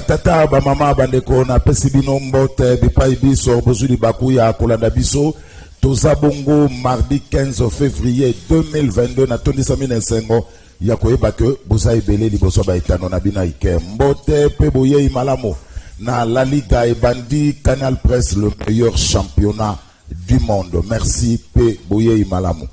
Tata ba mama bandeko na pesi bino mbote bipai biso bozuli bakuya kolanda biso toza bongo mardi 15 février 2022 na tondisa minensengo ya koyeba ke boza ebele liboso ba etano na bina ike mbote pe boye malamu na La Liga et bandi Canal Presse le meilleur championnat du monde. Merci pe boye malamu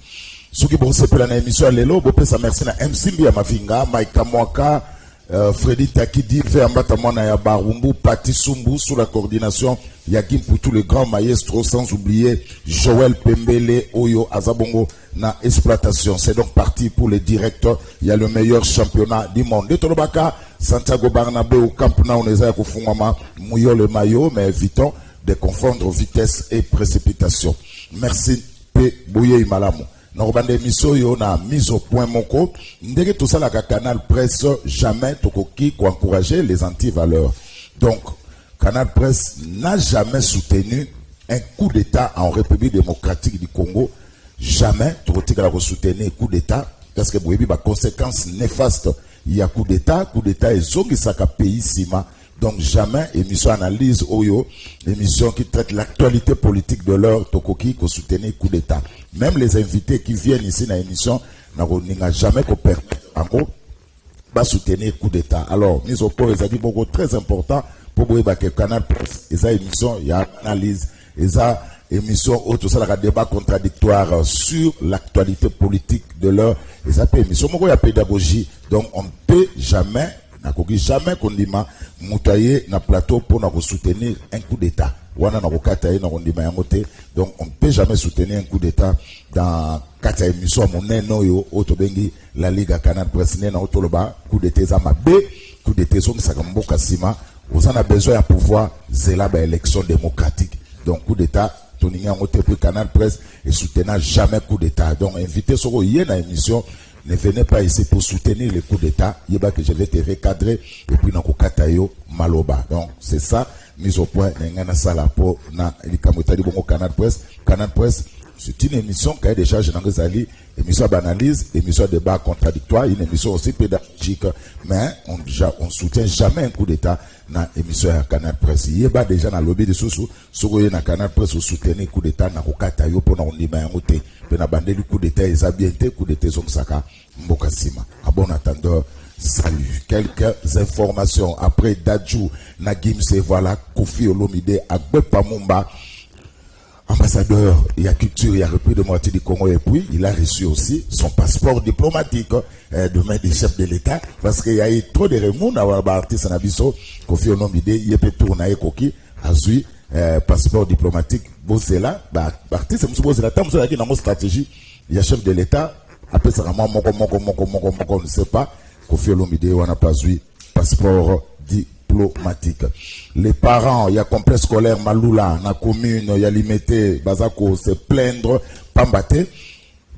soki bon sepela na émission lelo bo pesa merci na MC ya Mavinga Maika Mwaka Freddy Takidi, Vermbatamona ya Barumbu, Pati Sumbu, sous la coordination Yakim pour tous les grands maestros, sans oublier Joël Pembele, Oyo, Azabongo, na exploitation. C'est donc parti pour les directeurs. Il y a le meilleur championnat du monde. De Tolobaka, Santiago Barnabé, au Camp Nou, on est Koufungama, Mouyo le maillot, mais évitons de confondre vitesse et précipitation. Merci, P. Bouye Malamu. Norbande émission na mise au point moko ndenge tout ça la Canal Presse jamais tokoki ko encourager les anti-valeurs. Donc Canal Presse n'a jamais soutenu un coup d'état en République démocratique du Congo. Jamais tokotika la soutenir coup d'état parce que boyebi ba conséquences néfastes il y a coup d'état et zongi saka pays sima. Donc jamais émission analyse Oyo, émission qui traite l'actualité politique de l'heure Tokoki pour soutenir coup d'état. Même les invités qui viennent ici dans l'émission n'a jamais permis encore pas soutenir coup d'état. Alors, mise au point, c'est beaucoup très important pour que le Canal Presse, et ça émission, il y a analyse, et ça émission autre, ça la débat contradictoire sur l'actualité politique de l'heure, et ça peut émission, il y a pédagogie, donc on ne peut jamais qu'on dit moutailler na plateau pour nous soutenir un coup d'état. Donc on ne peut jamais soutenir un coup d'état dans kata émission moneno yo otobengi La Liga Canal Presse na otoloba coup d'état za mabe coup d'état so sakamboka sima on a besoin de pouvoir zela ba élection démocratique. Donc coup d'état toninga ngote pour Canal Presse et soutenir jamais coup d'état. Donc invité soko yé na émission. Ne venez pas ici pour soutenir les coups d'État. Il y a que je vais te recadrer et puis n'ako katayo maloba. Donc c'est ça mise au point. N'engana sala pour na likamotali bongo Canal Presse. Canal Presse c'est une émission qui a déjà généralisé, émission d'analyse, émission de débat contradictoire, une émission aussi pédagogique. Mais on soutient jamais un coup d'État dans l'émission à Canal Presse. Il y a déjà dans le lobby de Soussou, sur na Canal Presse pour soutenir coup d'État n'ako katayo pour n'on dit mais ngote. Pena bandé du coup d'état et zabienté coup d'état zomsaka mbokasima. À bon attendeur, salut. Quelques informations après Dadju Nagim se voilà Kofi Olomide Agbepa Mumba, ambassadeur il y a culture, il y a repris de moitié du Congo et puis il a reçu aussi son passeport diplomatique de main des chefs de l'État parce qu'il y a eu trop de remous dans l'artiste Nabiso Kofi Olomide il est tourné Koki Azui passeport diplomatique Bozela, artiste Bozela, tant que dans notre stratégie, il y a chef de l'État, après ça, on ne sait pas, Kofi Olomide, on n'a pas eu passeport diplomatique. Les parents, il y a complexe scolaire Malula, dans la commune, il y a limité, Bazako, se plaindre, Pambate,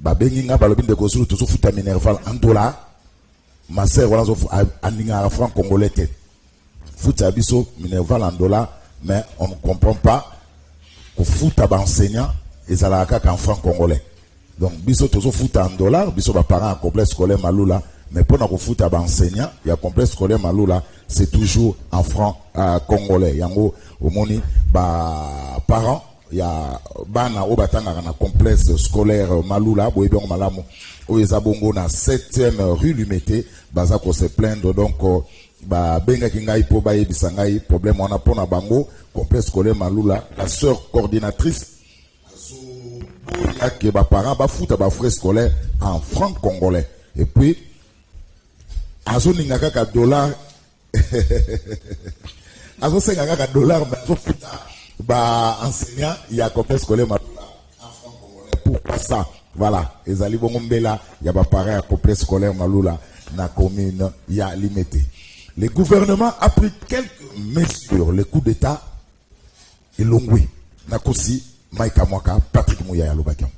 Benginga, Balobin de Gosou, tout ça, Fouta Minerval, en dollar, ma sœur, voilà, en franc congolais, Fouta Abisso, Minerval, en dollar, mais on ne comprend pas qu'au foot à enseignant et ça l'a qu'en franc congolais. Donc, biso toujours foot en dollars, biso ba parents en complexe scolaire Malula, mais pour nous foot à enseignant, il y a complexe scolaire Malula, c'est toujours en franc congolais. Yango au moni ba parents, il y a bana au batanga na complexe scolaire Malula, boyebon malamu, au ezabongo na 7e rue Lumete, bazako se plaindre donc benga kingai po baye bisangai problème on a pona bango complexe scolaire Malula la sœur coordinatrice que ba parents ba foot ba frais scolaire en franc congolais et puis azo ninga ka dollar Azo senga kaka dollar ba enseignant ya complexe scolaire malula en franc congolais. Pourquoi ça? Voilà, ezali bongo mbela ya ba parents ya complexe scolaire malula na commune ya Limete. Le gouvernement a pris quelques mesures, le coup d'état et l'ongwe. Nakosi Maïka Mwaka, Patrick Mouyaya Lobakian.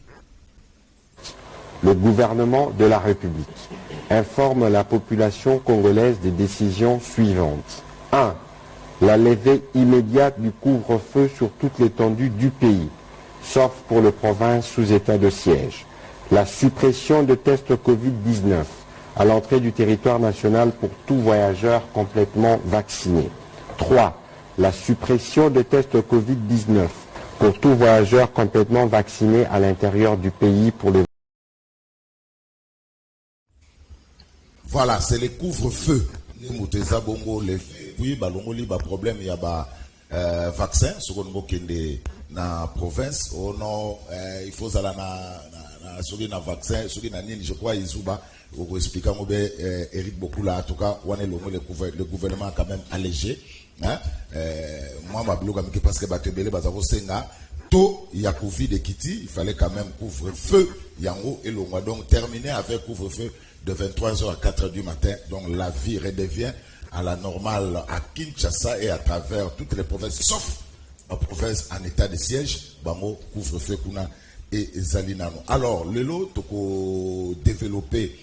Le gouvernement de la République informe la population congolaise des décisions suivantes. 1. La levée immédiate du couvre-feu sur toute l'étendue du pays, sauf pour les provinces sous état de siège. La suppression de tests Covid-19 à l'entrée du territoire national pour tout voyageur complètement vacciné. 3. La suppression des tests Covid-19 pour tout voyageur complètement vacciné à l'intérieur du pays pour les... Voilà, c'est le couvre-feu. Oui, problème, il y a vaccin, ce qu'on veut dans la province. Oh non, il faut ça na vaccin, je crois, vous expliquez, Eric beaucoup là, en tout cas, le gouvernement a quand même allégé. Hein? Moi, parce que il y a Covid et Kitty, il fallait quand même couvre-feu, Yango et Longwa. Donc, terminer avec couvre-feu de 23h à 4h du matin. Donc, la vie redevient à la normale à Kinshasa et à travers toutes les provinces, sauf la province en état de siège, Bango, couvre-feu, Kuna et Zalinano. Alors, le lot, pour développer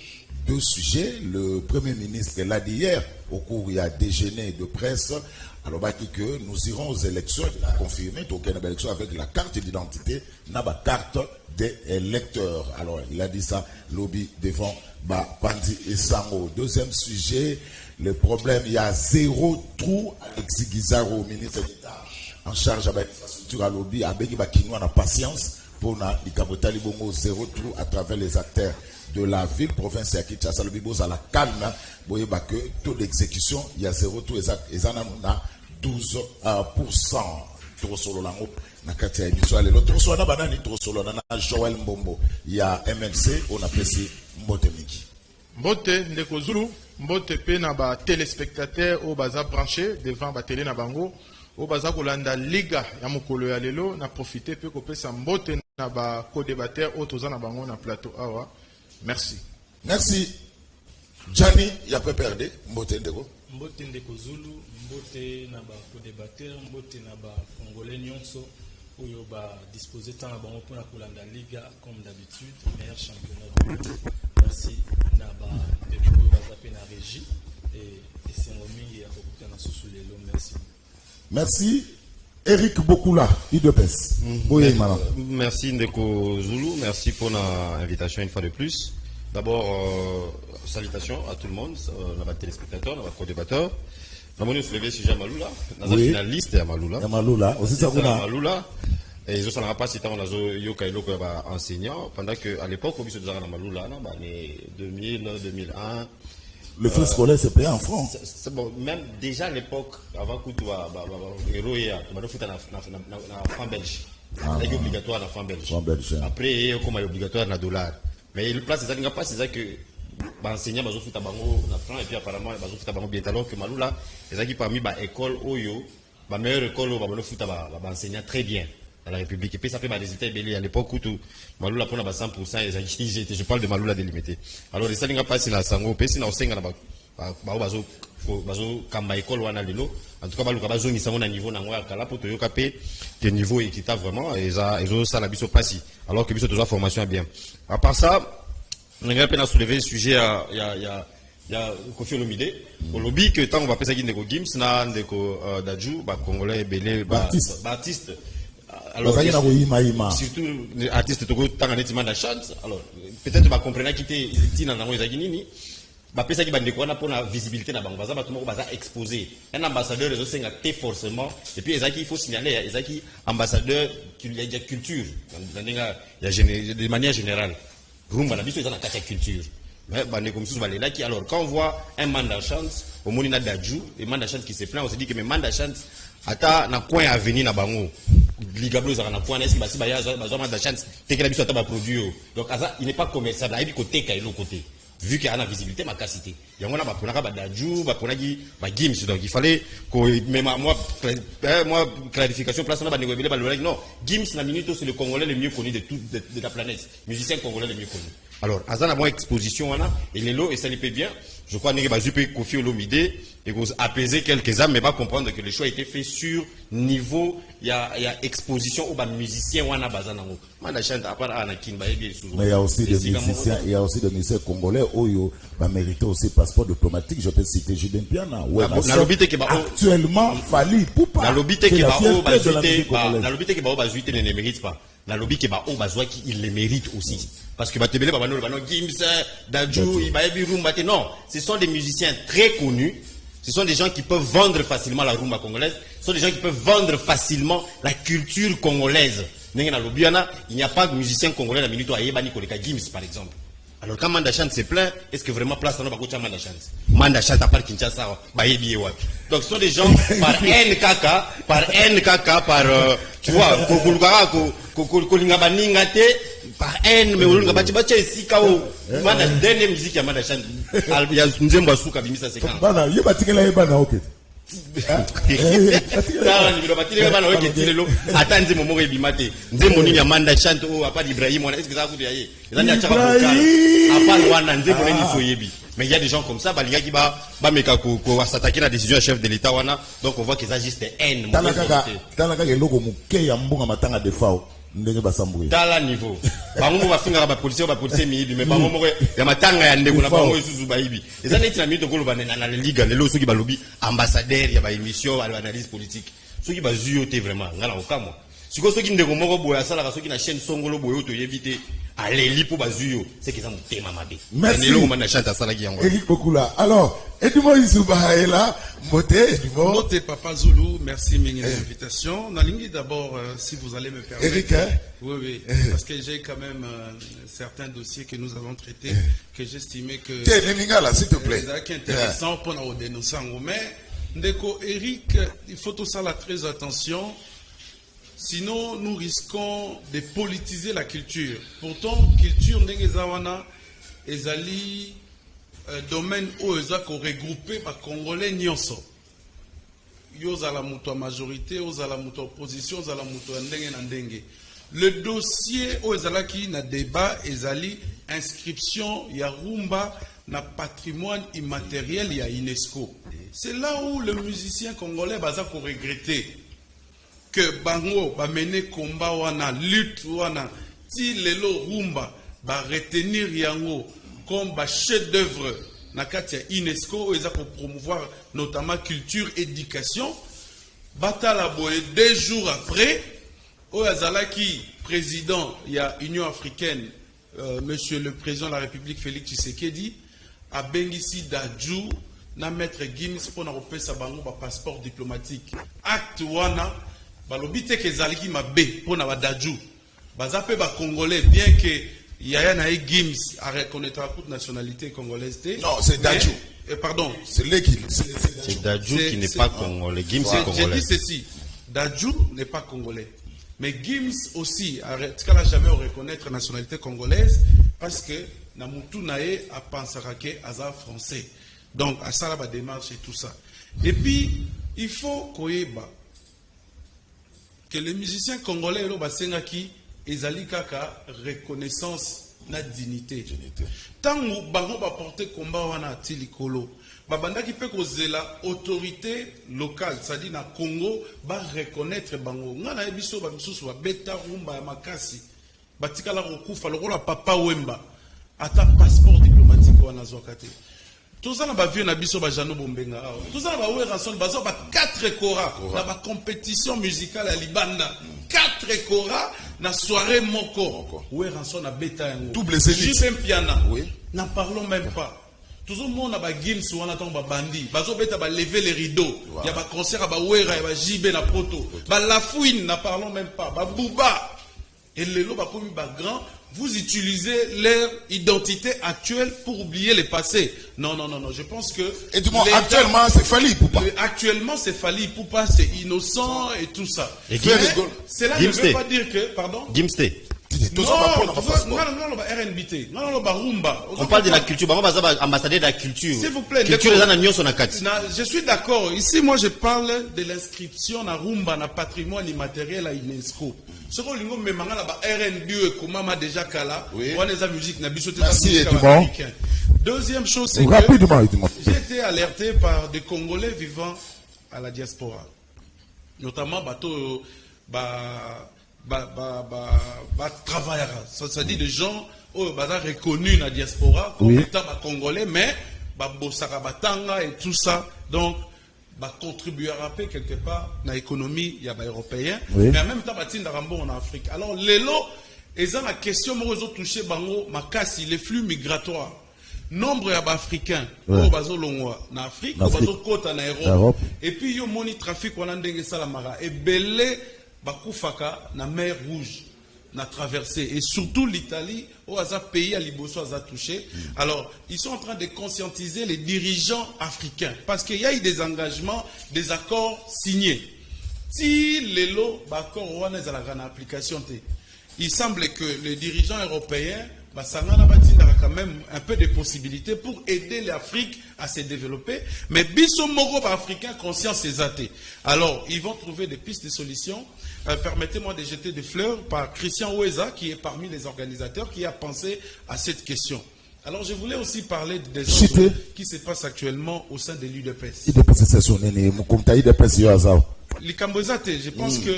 deux sujets. Le Premier ministre l'a dit hier, au cours il y a déjeuner de presse, alors bah, que nous irons aux élections, il a confirmé, donc il y a une élection avec la carte d'identité, n'a pas carte des électeurs. Alors il a dit ça, lobby devant Pandi et Sango. Deuxième sujet, le problème, il y a zéro trou avec Zigizaro, ministre d'État en charge de l'infrastructure à lobby, avec qui a patience pour na Ikabotali Bongo, zéro trou à travers les acteurs de la ville, province à Kinshasa, le Bibos à la calme, vous voyez que taux d'exécution, il y a zéro trou, et ça a 12%. Trop solo la ngop na kati ya émission lelo trop solo na banani trop solo na Joël Mbombo il y a MLC on appelle si Mbote Miki Mbote ndeko Zulu Mbote pe na ba téléspectateurs au baza branché devant ba télé na bango au baza kolanda liga ya mokolo ya lelo na profiter pe ko pesa Mbote na ba co-débatteur au toza na bango na plateau awa merci Gianni il a pas perdu Mbote ndeko Mbote ndeko Zulu Mbote na ba co-débatteur Mbote na ba congolais nyonso oyo ba disposer tant na bango pona kolanda liga comme d'habitude meilleur championnat du monde merci na ba ndeko oyo bazape na régie et c'est mingi ya kokuta na susu lelo merci Eric Bokula IDPS merci ndeko Zulu merci pour l'invitation une fois de plus. D'abord, salutations à tout le monde, nos téléspectateurs, nos co-débatteurs. Nous avons soulevé le sujet à Maloula, nous finaliste à Maloula. Maloula, aussi ça Maloula. Et je ne sais pas si on a enseignant, pendant qu'à l'époque, on a eu Maloula, dans les 2000, 2001. Le frais scolaire, c'est payé en francs. C'est bon, même déjà à l'époque, avant que tu aies héros, tu as fait en franc belge. C'est obligatoire en franc belge. Après, comme obligatoire en dollar. Mais le place, c'est pas c'est ça que enseignants bazo futa bango na franc et puis apparemment bazo futa bango bien alors que Maloula les qui parmi ba école oyo ba meilleure école ba bazo futa ba enseignant très bien dans la République et puis ça fait ba résultat belé à l'époque où tout Maloula pour na ba 100% je parle de Maloula délimité alors ça n'inga pas si na sango pe si na osenga na ba bazo kamba école wana lelo en tout cas baluka bazo ni sango na niveau na ngwa kala pour toyoka pe de niveau équitable vraiment et ça la biso passi alors que biso toujours formation bien à part ça on a soulevé le sujet il y a Kofi Olomide au lobby que tant on va passer qui ndeko Gims na ndeko Dadju ba congolais belé ba artiste alors surtout artiste toko tant netima na chance alors peut-être ba comprendre quitter tina na ngwe zaki nini ba pesa ki ba ndeko na pour la visibilité na bango baza ba tumo baza exposé un ambassadeur les osenga té forcément et puis ezaki il faut signaler ezaki ambassadeur qu'il y a culture de manière générale rumba na biso eza na kati ya culture mais bande comme ça balela qui alors quand on voit un mandat chance au monina Dadju et mandat chance qui se plaint on se dit que mais mandat chance ata na coin avenir na bango ligablo za na coin est-ce que basi ba ya ba mandat chance tekela biso ata ba produit donc ça il n'est pas commercial il côté ka ilo côté vu qu'il y a une visibilité, ma cassité. Il y a un Dajou, un Gims, donc il fallait que, mais moi, clarification, place, non, Gims, la minute, c'est le Congolais le mieux connu de la planète, musicien congolais le mieux connu. Alors, Azan a une exposition, et les lots, et ça lui peut bien. Je crois que peut Kofi Olomide et vous apaiser quelques âmes, mais pas comprendre que le choix a été fait sur niveau, il y a exposition aux musiciens ou à Bazanango. Mais il y a aussi des musiciens congolais où ils méritent aussi passeport diplomatique. Je peux citer Julien Piana. Actuellement, Fali Poupa. La lobby qui ne mérite pas. La lobby qui il les mérite aussi. Parce que Gims, Dajou, non, ce sont des musiciens très connus. Ce sont des gens qui peuvent vendre facilement la rumba congolaise. Ce sont des gens qui peuvent vendre facilement la culture congolaise. Il n'y a pas de musicien congolais la minute à Yebani Koleka Gims par exemple. Alors quand Mandachant se plaint, est-ce que vraiment place dans le Bakocha Mandachant? Mandachant à part Kinshasa, donc ce sont des gens par NKK, par tu vois, par haine, mais on va dire si kao, mana dernière musique à Mandachant, il y a Nzemba Souka Bimisa Sekan. Bana, il y a Batikela Ebana ok. Attendez mon mot ebimate. Nzembo ni Amanda chante ou à pas d'Ibrahim, est-ce que ça vous dit aye? À part Rwanda, Nzembo ni Soyebi. Mais il y a des gens comme ça, balinga qui va meka ko s'attaquer la décision du chef de l'État wana. Donc on voit qu'ils agissent de haine. Talaka eloko muke ya mbonga matanga de fao. Ndenge basambouye. Tala niveau. Bango ba finga ba policier miyibi mais bango mo ya matanga ya ndeko na bango isuzu ba yibi. Eza neti na mito ko lobana na liga lelo soki ba lobi ambassadeur ya ba émission à l'analyse politique. Soki ba zuyote vraiment ngala okamwa. Siko soki ndeko moko boya sala soki na chaîne songolo boyo to yebite allez pour bazuyo c'est qu'ils ont thème mabé. Merci. Eric Bokula. Alors, Edimo Izuba est là. Moté Papa Zulu, merci de l'invitation. Nalingi d'abord, si vous allez me permettre. Eric, hein? Oui, parce que j'ai quand même certains dossiers que nous avons traités que j'estimais que. Là, s'il te plaît. C'est intéressant pour nous dénoncer. Mais, Ndeko Eric, il faut tout ça là très attention. Sinon, nous risquons de politiser la culture. Pourtant, culture n'engezawana ezali domaine où ezako regroupé par Congolais nyonso. Yoza la muto majorité, yoza la muto opposition, yoza la muto ndenge na ndenge. Le dossier où ezalaki na débat ezali inscription ya rumba na patrimoine immatériel ya UNESCO. C'est là où le musicien congolais bazako regretter que bango ba mener combat wana lutte wana ti lelo rumba ba retenir yango comme ba chef d'œuvre na kati ya UNESCO eza pour promouvoir notamment culture éducation batala boye 2 jours après Oyazalaki président ya Union africaine monsieur le président de la République Félix Tshisekedi a bengisi Dajou na maître Gims pour na repesa bango ba passeport diplomatique acte wana balobite ke zaliki mabe pona ba Dajou bazape ba congolais bien que Yaya Naï Gims a reconnaître toute nationalité congolaise. Non, c'est Dajou. Pardon, c'est Dajou qui n'est pas congolais. Gims est congolais. J'ai dit ceci. Dajou n'est pas congolais. Mais Gims aussi n'a jamais reconnaître la nationalité congolaise parce que Namutu Nae a pensé que Azar français. Donc à ça la démarche et tout ça. Et puis il faut que les musiciens congolais qui ezali kaka reconnaissance na dignité. Tant que bango ba porter combat wana tilikolo, babanda ki pe kozela autorité locale, c'est-à-dire na Congo ba reconnaître bango. Ngana ebiso ba misusu ba beta rumba ya makasi. Batikala kokufa lokola papa Wemba. Ata passeport diplomatique wana zwakate. Tous na ba vieux na biso ba Jano Bombenga. Tous na ba Weranson bazo ba 4 kora na ba compétition musicale à Libanda. 4 kora na soirée moko. Weranson na beta yango. Double zénith. Jipem piana. Oui. N'en parlons même pas. Tout le monde a ba Gims wana ton ba bandi. Bazo beta ba lever les rideaux. Il y a ba concert à ba Wera et ba JB na poto. Ba Lafouine n'en parlons même pas. Ba Bouba. Et les lots ba komi ba grand. Vous utilisez leur identité actuelle pour oublier le passé. Non. Je pense que... Et du moins, actuellement, c'est Fali Poupa. Actuellement, c'est Fali Poupa, c'est innocent et tout ça. Et cela ne veut pas dire que... Pardon? Gimste. Non, RNBT. Non, Rumba. On parle de la culture. Ambassadeur de la culture. S'il vous plaît. Je suis d'accord. Ici, moi, je parle de l'inscription à Rumba, na patrimoine immatériel à UNESCO. Ce qu'on dit, mais maintenant, RNB, comme maman déjà kala, on a la musique, na bisoté américain. Deuxième chose, c'est que j'ai été alerté par des Congolais vivant à la diaspora. Notamment, travailleurs. Ça dit des gens reconnus dans la diaspora comme étant Congolais, mais Bosaka et tout ça. Donc, contribuer à rappeler quelque part dans l'économie européenne, mais en même temps, en Afrique. Alors, les lots, ils ont la question, touché les flux migratoires. Nombre d'Africains qui sont en Afrique, en Europe, et puis il y a un trafic et belé bakufaka na mer Rouge, na traversée, et surtout l'Italie, où un pays à Liboso a touché. Alors, ils sont en train de conscientiser les dirigeants africains, parce qu'il y a eu des engagements, des accords signés. Si les lots, application, il semble que les dirigeants européens quand même un peu de possibilités pour aider l'Afrique à se développer. Mais biso moro africain conscience c'est athée. Alors, ils vont trouver des pistes de solutions. Permettez-moi de jeter des fleurs par Christian Oueza, qui est parmi les organisateurs, qui a pensé à cette question. Alors, je voulais aussi parler des choses qui se passent actuellement au sein de l'UDPS. Je pense que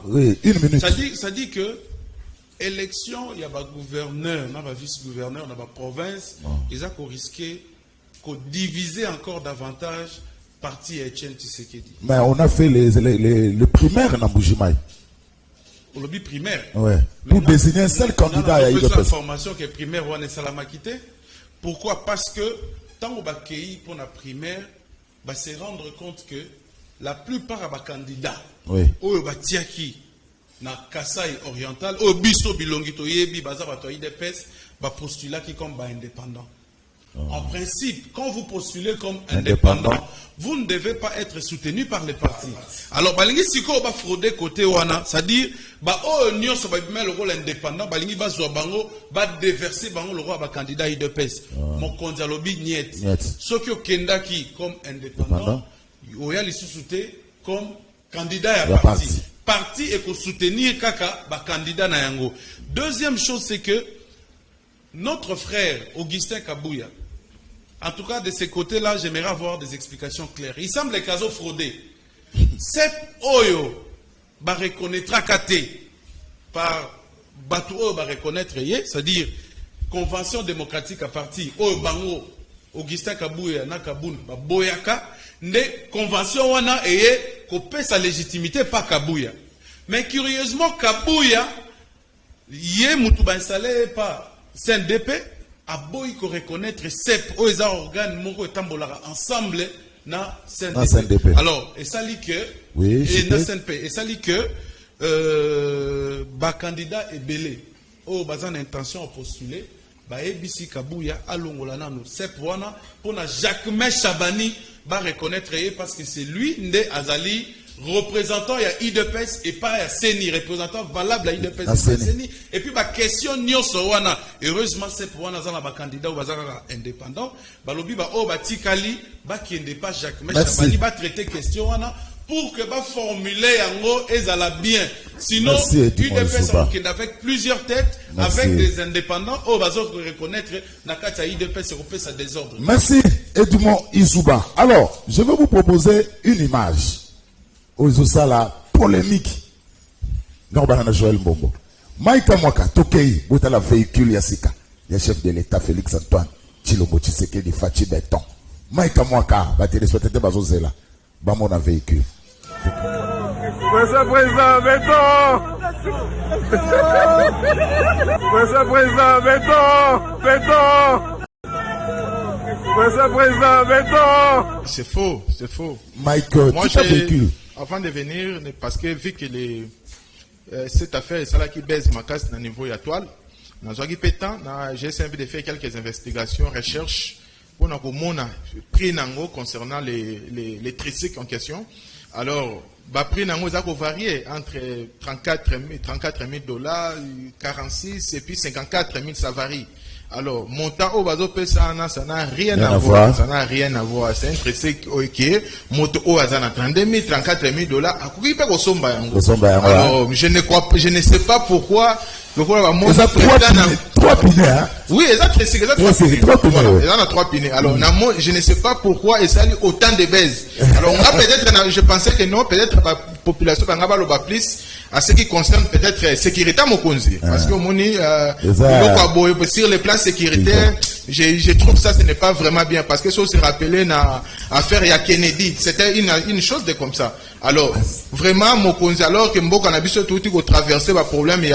oui, une minute. Ça dit que élection, il y a un gouverneur, il y a un vice-gouverneur, il y a une province, ils ont risqué de diviser encore davantage parti Etienne Tshisekedi. Mais on a fait les primaires dans Bujimaï. Au lobby primaire. Ouais. Pour désigner un seul candidat à l'UDPS. On a l'information que primaire, on est salamacité. Pourquoi? Parce que tant qu'on va pour la primaire, va se rendre compte que la plupart des candidats, na Kasai oriental, au biso bilongito yebi baza bato IDPS, ba postulat qui comme ba indépendant. En principe, quand vous postulez comme indépendant, vous ne devez pas être soutenu par les partis. Alors balingi siko ba frauder côté wana, c'est-à-dire ba o nyonso ba bimel le rôle indépendant, balingi ba zo bango ba déverser bango le roi ba candidat IDPS. Mon kondialobi niet. Ceux qui kenda qui comme indépendant, oya li sousouté comme candidat à parti. Parti et qu'on soutenir kaka ba candidat na yango. Deuxième chose, c'est que notre frère Augustin Kabouya, en tout cas de ce côté-là, j'aimerais avoir des explications claires. Il semble qu'ils ont fraudé. Sep Oyo va reconnaître Kate par Batou va reconnaître, c'est-à-dire convention démocratique à partir Oyo Bango Augustin Kabouya na Kaboun ba Boyaka. Ne convention wana eye kopé sa légitimité pas Kabouya. Mais curieusement Kabouya yé mutu ba installé par CNDP a boy ko reconnaître CEP aux organes moko tambolara ensemble na CNDP. Alors et ça lit que et na CNP et ça lit que ba candidat est belé au bazan intention à postuler ba ebisi Kabouya alongola nanu CEP wana pour na Jacques Chabani va reconnaître parce que c'est lui Nde Azali représentant il y a IDPS et pas à CENI représentant valable à IDPS et CENI et puis ma question nyoso wana heureusement c'est pour wana zana ba candidat ou bazaka indépendant balobi ba o ba tikali ba qui n'est pas Jacques Chabani va traiter question wana pour que va formuler yango ezala bien sinon IDPS avec plusieurs têtes avec des indépendants au bazo reconnaître nakata IDPS européen sa désordre. Merci Edmond Izouba. Alors, je vais vous proposer une image. Ozosala polémique. Norbana Joël Mbongo. Maïka Mwaka Tokei, bota la véhicule Yassika. Le chef de l'État Félix Antoine Tshilombo Tshisekedi Fachi Béton. Maïka Mwaka, ba téléspectateur bazozela. Ba mon véhicule. Monsieur le Président, béton! Monsieur le Président, béton! Béton! Monsieur le Président, béton! C'est faux, c'est faux. Mike, moi, avant de venir, parce que vu que cette affaire, c'est là qui baisse ma casse au niveau de la toile, j'ai essayé de faire quelques investigations, recherches, pour nous pris concernant les tricycles en question. Alors, prix nango za ko varier entre 34 000 dollars, 46 et puis 54 000, ça varie. Alors, montant au bazo ça n'a rien à voir. Ça n'a rien à voir. C'est un tracé qui est moto au azana 32 000, 34 000 dollars. Alors, je ne sais pas pourquoi. Trois pinés, hein? Oui, trois pinés. Alors, je ne sais pas pourquoi il s'allie autant de baises. Alors, on a peut-être, je pensais que non, peut-être la population va plus à ce qui concerne peut-être sécurité à Mokonzi. Parce que sur les plans sécuritaires, je trouve ça, ce n'est pas vraiment bien. Parce que ça se rappelait na affaire ya Kennedy. C'était une chose de comme ça. Alors, vraiment, Mokonzi, alors que Mboko a vu tout qui traversé le problème, il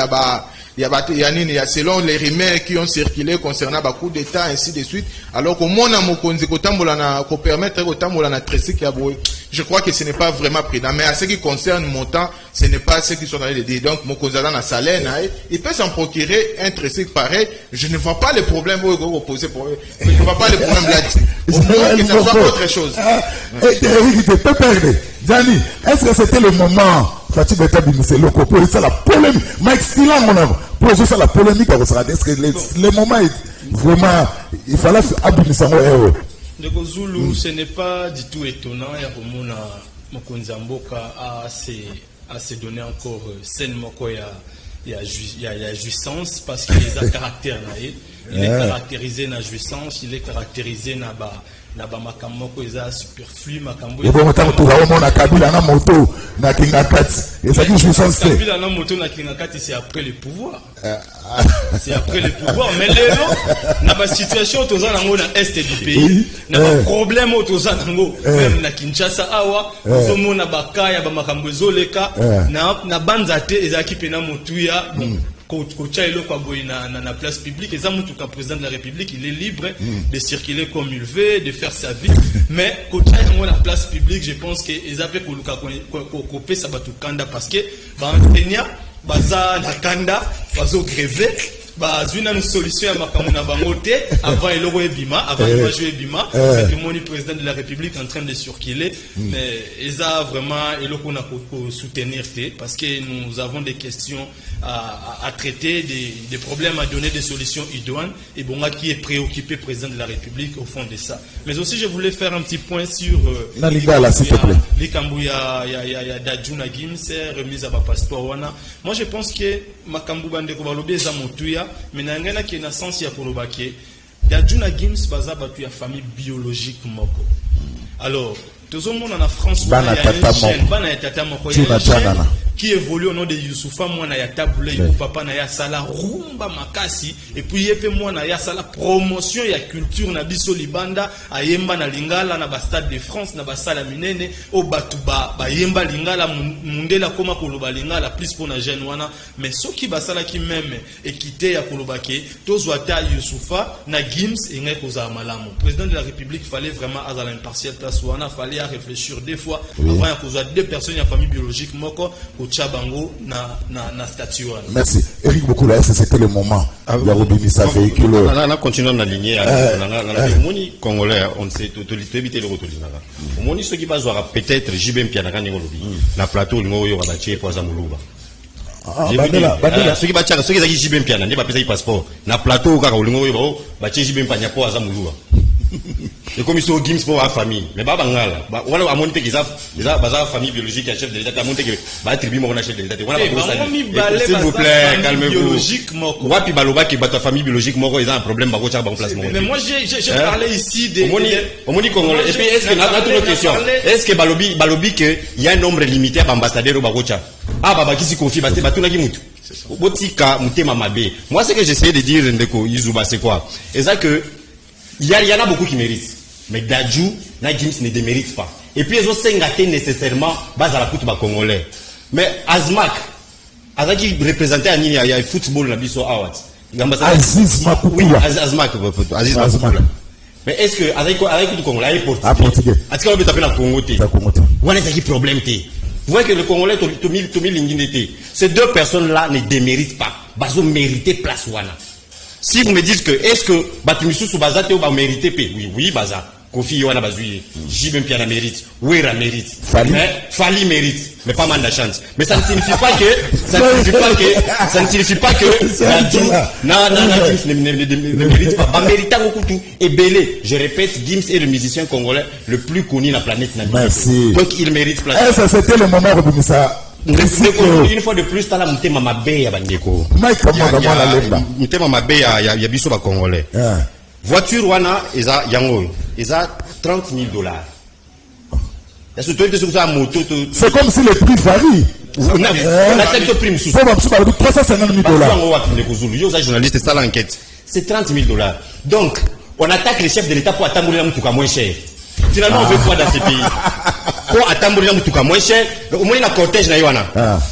y a selon les rumeurs qui ont circulé concernant le coup d'État, ainsi de suite. Alors qu'au moins, Mokonzi, qu'on permettre na je crois que ce n'est pas vraiment prudent. Mais à ce qui concerne mon temps, ce n'est pas ce qu'ils sont en train de dire. Donc, Mokonzi dans la salaire, il peut s'en procurer un tressier pareil. Je ne vois pas le problème opposé pour eux. Je ne vois pas le problème là-dessus. Au moins que ça soit autre chose. Eric, tu peux perdre. Gianni, est-ce que c'était le moment, Fatih Beta Bimise Loko, pour ça la polémique, Mike Stilang, pour ça la polémique, est-ce que le moment est vraiment, il fallait abonner héros. De Zulu, ce n'est pas du tout étonnant, il y a Romona Mokonzi Mboka à se donner encore scène il y a jouissance parce qu'il a caractère, il est caractérisé na jouissance, il est caractérisé na makamoko eza superflu makambo et bon autant tu vas mona Kabila na moto na kingakati et ça dit jouissance Kabila na moto na kingakati c'est après le pouvoir c'est après le pouvoir mais lelo na ba situation toza nango na est du pays na ba problème toza nango même na Kinshasa awa tozo mona bakaya ba makambo ezoleka na banzate ezaki pena motuya Kocha est na place publique, et ça, le président de la République, il est libre de circuler comme il veut, de faire sa vie. Mais Kocha est dans la place publique, je pense que les appels pour ça va tout kanda parce que enseignant, baza na kanda, bazo grévé. Zuna une solution à Makamuna Bangote avant Eloro Ebima, avant de jouer Ebima, le président de la République en train de circuler. Mais ils ont vraiment Eloko n'a pas soutenir parce que nous avons des questions à traiter, des problèmes à donner, des solutions idoines. Et Bonga qui est préoccupé, président de la République, au fond de ça. Mais aussi, je voulais faire un petit point sur la Liga, là, s'il te plaît. Likambouya, il y a Dadjuna Gims, remise à ma passeport. Moi, je pense que Makambu Bandeko Balobi est à Motuya. Mais nangana qui est na sens ya kolobake Dadjuna Gims baza batu ya famille biologique moko. Alors tout le monde en France bana tata moko qui évolue au nom de Youssoufa mwana ya tabule yu papa na ya sala rumba makasi et puis yepe mwana ya sala promotion ya culture na biso libanda ayemba na lingala na ba stade de France na ba sala minene o batu ba yemba lingala mundela koma koloba lingala plus pour na jeune wana mais soki basala ki même équité ya kolobake tozwata Youssoufa na Gims et ngai koza malamu président de la République fallait vraiment azala impartial place wana fallait réfléchir deux fois avant ya kozwa deux personnes ya famille biologique moko Chabango na statue. Merci. Eric Bokula, c'était le moment. Il y a Robinissa véhicule. On continue dans la lignée. Le monde congolais, on sait tout éviter le retour. Le monde ce qui va voir peut-être JB Mpiana quand il na plateau, il y aura bâti pour Zamuluba. Ceux qui battent, ceux qui ont JB Mpiana, n'est pas payé passeport. Na plateau, quand on y aura bâti JB Mpiana pour Zamuluba. Les commissions Gims pour la famille. Mais pas Bangala. On a monté qu'ils ont la famille biologique à chef de l'État. On a monté que la tribu m'a chef de l'État. S'il vous plaît, calmez-vous. Wapi Baloba qui bat ta famille biologique, ils ont un problème. Mais moi, j'ai parlé ici des. On dit Congolais. Et puis, est-ce que, la autre question, est-ce que Balobi, qu'il y a un nombre limité d'ambassadeurs au Barocha? Ah, Baba qui s'y confie, parce que Batuna Gimutu. Moi, ce que j'essayais de dire, Ndeko, Yuzuba, c'est quoi? C'est ça que, il y en a beaucoup qui méritent. Mais Dadju, Gims ne démérite pas. Et puis ils ont s'engaté nécessairement base à la coupe congolais. Mais Azmak qui représentait à Nini, il y a le football na biso awat. Aziz Makoukoula. Oui, Azmak. Mais est-ce que avec le Congolais est portugais? Est-ce qu'on peut taper dans Congo? On a des problèmes. Vous voyez que le Congolais ces deux personnes-là ne déméritent pas. Bazo mérité place wana. Si vous me dites que est-ce que Batumisu sous Baza te va mériter oui Baza. Kofi wana bazui. Jibem Piana mérite. Ouera mérite. Fali. Mais Fali mérite. Mais pas Manda chance. Mais ça ne signifie pas que la Gims ne mérite pas. Ba mérita beaucoup tout. Et Belé, je répète, Gims est le musicien congolais le plus connu de la planète. Merci. Donc il mérite place. Ça c'était le moment où ça. Une fois de plus, t'as la Mutema Mabé à Bandeko. Mutema Mabé ya biso ba congolais. Voiture wana eza yango eza $30,000. C'est comme si le prix varie. On a cette prime sous. $350,000. Journaliste, c'est ça l'enquête. C'est $30,000. Donc, on attaque les chefs de l'État pour attendre un moutuka moins cher. Finalement, on veut quoi dans ces pays? Pour attendre un moutuka moins cher, au moins il y a un cortège na yoana.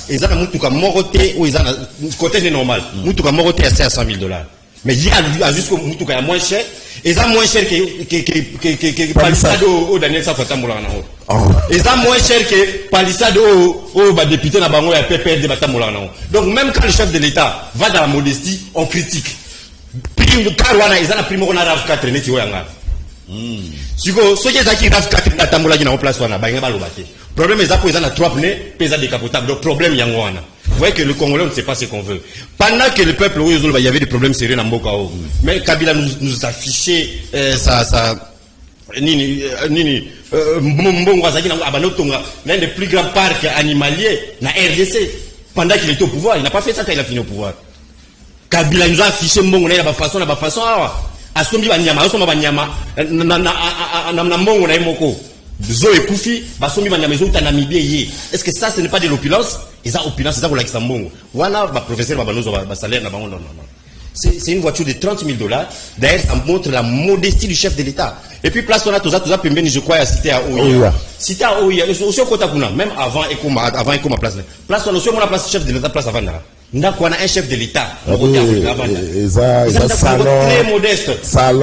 Ils ont un moutuka moroté ou ils ont un cortège normal. Moutuka moroté à $100,000. Mais il y a juste un moutuka moins cher. Ils ont moins cher que Palisade au Daniel Safatamboula. Ils ont moins cher que Palisade au député Nabango et PPR de Batamboula. Donc même quand le chef de l'État va dans la modestie, on critique. Car ils ont la prime on a RAV 4 neti oyanga. Siko ceux qui ont RAV 4 Batamboula qui na place wana ba ngaba lobate. Problème ils ont na 3 pneus, pesa décapotable. Donc problème yango wana. Vous voyez que le Congolais ne sait pas ce qu'on veut. Pendant que le peuple, il y avait des problèmes sérieux dans Mbokao. Mais Kabila nous affichait l'un des plus grands parcs animaliers dans RDC. Pendant qu'il était au pouvoir, il n'a pas fait ça quand il a fini au pouvoir. Kabila nous a affiché Mbongo na façon asombi banyama na Mbongo na moko. Zo et Koufi, basombi banyama zo ta Namibie yé. Est-ce que ça ce n'est pas de l'opulence? Ils ont opulence, c'est ça pour la Kisambongo. Voilà, professeur Babanozo, salaire là-bas, non. C'est une voiture de $30,000. D'ailleurs, ça montre la modestie du chef de l'État. Et puis, place on a tout ça, je crois, à cité à Oya. Cité à Oya, aussi au Kotakuna, même avant Ekoma place. Place on a aussi la place chef de l'État, place avant là. On a un chef de l'État. Très modeste. Très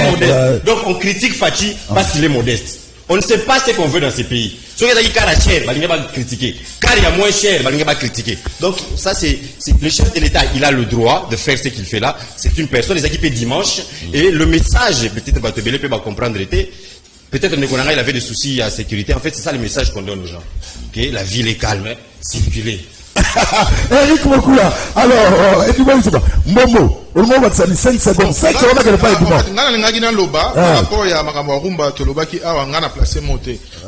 modeste. Donc, on critique Fachi parce qu'il est modeste. On ne sait pas ce qu'on veut dans ces pays. Ceux qui ont dit car à cher, il va critiquer. Car il y a moins cher, il va critiquer. Donc, ça, c'est le chef de l'État, il a le droit de faire ce qu'il fait là. C'est une personne, les équipés dimanche. Et le message, peut-être, Batebele peut comprendre, peut-être, Nekonanga, il avait des soucis à sécurité. En fait, c'est ça le message qu'on donne aux gens. Okay? La ville est calme, hein? Circulez. Eric Mokula. Alors, Edouard Isuba, Momo, au moment où tu as 5 secondes, 5 secondes, il n'y a pas Edouard.